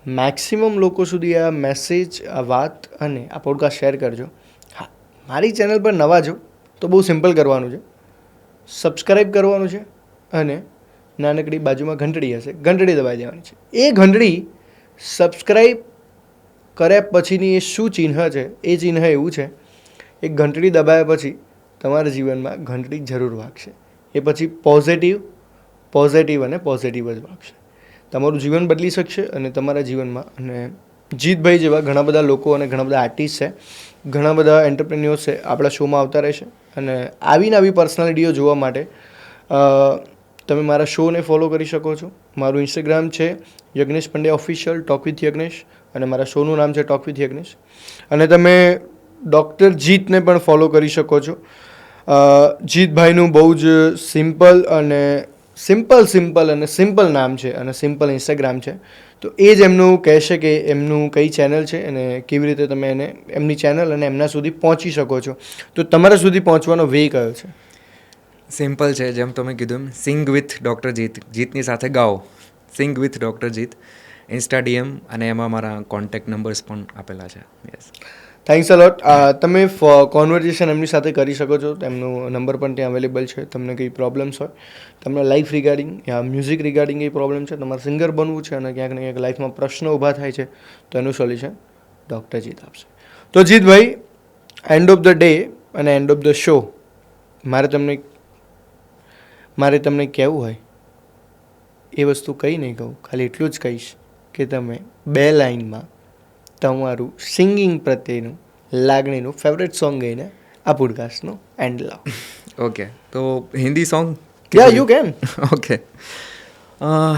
મેક્સિમમ લોકો સુધી આ મેસેજ, આ વાત અને આ પોડકાસ્ટ શેર કરજો. હા, મારી ચેનલ પર નવા છો તો બહુ સિમ્પલ કરવાનું છે, સબસ્ક્રાઈબ કરવાનું છે અને નાનકડી બાજુમાં ઘંટડી હશે, ઘંટડી દબાવી દેવાની છે. એ ઘંટડી સબસ્ક્રાઈબ કર્યા પછીની એ શું ચિહ્ન છે, એ ચિહ્ન એવું છે, એ ઘંટડી દબાવ્યા પછી તમારા જીવનમાં ઘંટડી જરૂર વાગશે. એ પછી પોઝિટિવ અને પોઝિટિવ જ વાગશે. તમારું જીવન બદલી શકશે અને તમારા જીવનમાં, અને જીતભાઈ જેવા ઘણા બધા લોકો અને ઘણા બધા આર્ટિસ્ટ છે, ઘણા બધા એન્ટરપ્રેન્યોર્સ છે, આપણા શોમાં આવતા રહેશે. અને આવીને આવી પર્સનાલિટીઓ જોવા માટે તમે મારા શોને ફોલો કરી શકો છો. મારું ઇન્સ્ટાગ્રામ છે Yagnesh Pandya official, talk with Yagnesh, અને મારા શોનું નામ છે ટોક વિથ યજ્ઞેશ. અને તમે ડૉક્ટર જીતને પણ ફોલો કરી શકો છો. જીતભાઈનું બહુ જ સિમ્પલ અને સિમ્પલ નામ છે અને સિમ્પલ ઇન્સ્ટાગ્રામ છે. તો એ જ એમનું કહેશે કે એમનું કઈ ચેનલ છે અને કેવી રીતે તમે એને એમની ચેનલ અને એમના સુધી પહોંચી શકો છો. તો તમારા સુધી પહોંચવાનો વે કયો છે? સિમ્પલ છે, જેમ તમે કીધું એમ, સિંગ વિથ ડૉક્ટર જીત, જીતની સાથે ગાઓ, સિંગ વિથ ડૉક્ટર જીત, ઇન્સ્ટા ડીએમ, અને એમાં મારા કોન્ટેક્ટ નંબર્સ પણ આપેલા છે. યસ, થેન્ક્સ અ લોટ. તમે કોન્વર્ઝેશન એમની સાથે કરી શકો છો, એમનો નંબર પણ ત્યાં અવેલેબલ છે. તમને કંઈ પ્રોબ્લેમ્સ હોય, તમને લાઈફ રિગાર્ડિંગ યા મ્યુઝિક રિગાર્ડિંગ કંઈ પ્રોબ્લેમ છે, તમારે સિંગર બનવું છે અને ક્યાંક ને ક્યાંક લાઈફમાં પ્રશ્નો ઊભા થાય છે, તો એનું સોલ્યુશન ડૉક્ટર જીત આપશે. તો Jitbhai, and of the day અને એન્ડ ઓફ ધ શો મારે તમને કહેવું હોય એ વસ્તુ કંઈ નહીં કહું, ખાલી એટલું જ કહીશ કે તમે 2 લાઇનમાં તમારું સિંગિંગ પ્રત્યેનું લાગણીનું ફેવરેટ સોંગ ગઈને આ પોડકાસ્ટનો એન્ડ લાવો. ઓકે, તો Hindi song? Yeah you can. Okay,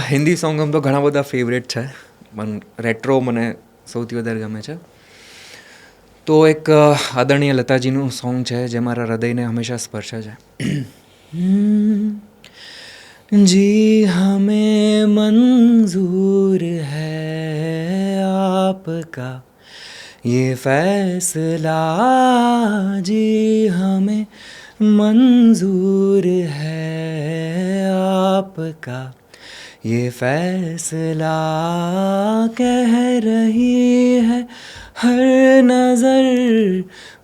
Hindi song આમ તો ઘણા બધા ફેવરેટ છે, પણ રેટ્રો મને સૌથી વધારે ગમે છે. તો એક આદરણીય લતાજીનું સોંગ છે જે મારા હૃદયને હંમેશા સ્પર્શે છે. जी हमें मंजूर है आपका ये फैसला, जी हमें मंजूर है आपका ये फैसला कह रही है हर नजर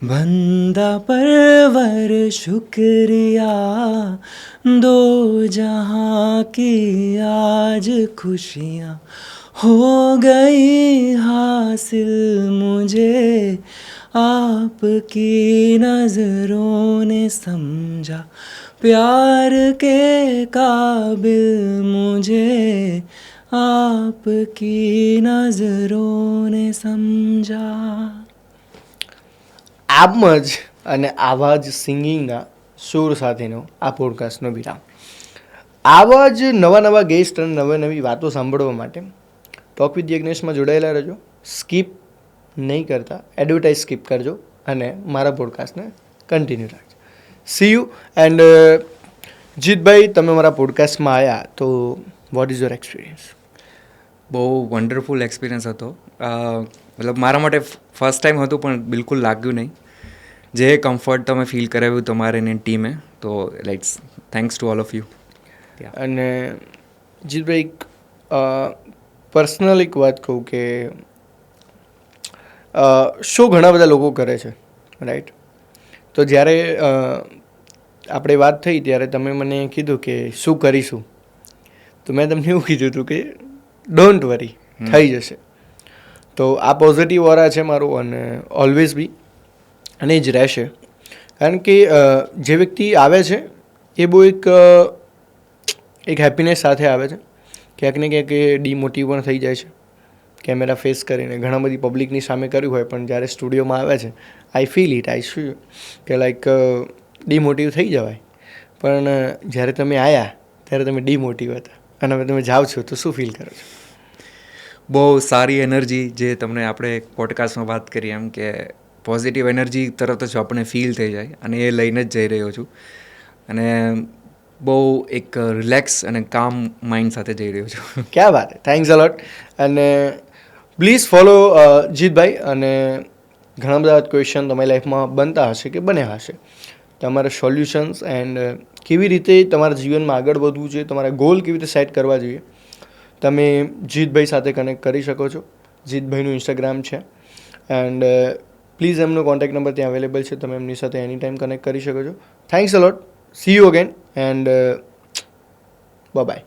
बंदा परवर शुक्रिया दो जहां की आज खुशियाँ हो गई हासिल मुझे आपकी नजरों ने समझा प्यार के काबिल मुझे आपकी नजरों ने समझा. આમ જ અને આવા જ સિંગિંગના સુર સાથેનો આ પોડકાસ્ટનો વિરામ. આવા જ નવા નવા ગેસ્ટ અને નવી નવી વાતો સાંભળવા માટે ટોક વિથ યજ્ઞેશમાં જોડાયેલા રહેજો. સ્કીપ નહીં કરતા, એડવર્ટાઇઝ સ્કીપ કરજો અને મારા પોડકાસ્ટને કન્ટિન્યુ રાખજો. C you. એન્ડ જીતભાઈ, તમે મારા પોડકાસ્ટમાં આવ્યા તો વોટ ઇઝ યોર એક્સપિરિયન્સ? બહુ વન્ડરફુલ એક્સપિરિયન્સ હતો. મતલબ મારા માટે ફર્સ્ટ ટાઈમ હતું પણ બિલકુલ લાગ્યું નહીં. જે કમ્ફર્ટ તમે ફીલ કરાવ્યું તમારે એની ટીમે, તો lights thanks to all of you. અને જીતભાઈ, પર્સનલ એક વાત કહું કે શો ઘણા બધા લોકો કરે છે, રાઈટ? તો જ્યારે આપણે વાત થઈ ત્યારે તમે મને કીધું કે શું કરીશું, તો મેં તમને એવું કીધું હતું કે ડોન્ટ વરી, થઈ જશે. તો આ પોઝિટિવ ઓરા છે મારું, અને ઓલવેઝ બી અને જ રહેશે. કારણ કે જે વ્યક્તિ આવે છે એ બહુ એક હેપીનેસ સાથે આવે છે. ક્યાંક ને ક્યાંક એ ડિમોટિવ પણ થઈ જાય છે કેમેરા ફેસ કરીને. ઘણા બધી પબ્લિકની સામે કર્યું હોય પણ જ્યારે સ્ટુડિયોમાં આવે છે, આઈ ફીલ ઇટ, આઈ શું કે લાઈક ડિમોટિવ થઈ જવાય. પણ જ્યારે તમે આવ્યા ત્યારે તમે ડિમોટિવ હતા અને હવે તમે જાઓ છો તો શું ફીલ કરો છો? બહુ સારી એનર્જી, જે તમને આપણે પોડકાસ્ટમાં વાત કરી એમ કે પોઝિટિવ એનર્જી તરત જ આપણને ફીલ થઈ જાય, અને એ લઈને જ જઈ રહ્યો છું. અને બહુ એક રિલેક્સ અને કામ માઇન્ડ સાથે જઈ રહ્યો છું. ક્યાં વાત, થેન્ક્સ અલોટ. અને પ્લીઝ ફોલો જીતભાઈ. અને ઘણા બધા ક્વેશ્ચન તમારી લાઈફમાં બનતા હશે કે બન્યા હશે, તમારા સોલ્યુશન્સ એન્ડ કેવી રીતે તમારા જીવનમાં આગળ વધવું છે, તમારા ગોલ કેવી રીતે સેટ કરવા જોઈએ, તમે જીતભાઈ સાથે કનેક્ટ કરી શકો છો. જીતભાઈનું ઇન્સ્ટાગ્રામ છે એન્ડ પ્લીઝ એમનો કોન્ટેક્ટ નંબર ત્યાં અવેલેબલ છે, તમે એમની સાથે એની ટાઈમ કનેક્ટ કરી શકો છો. Thanks a lot. See you again and by.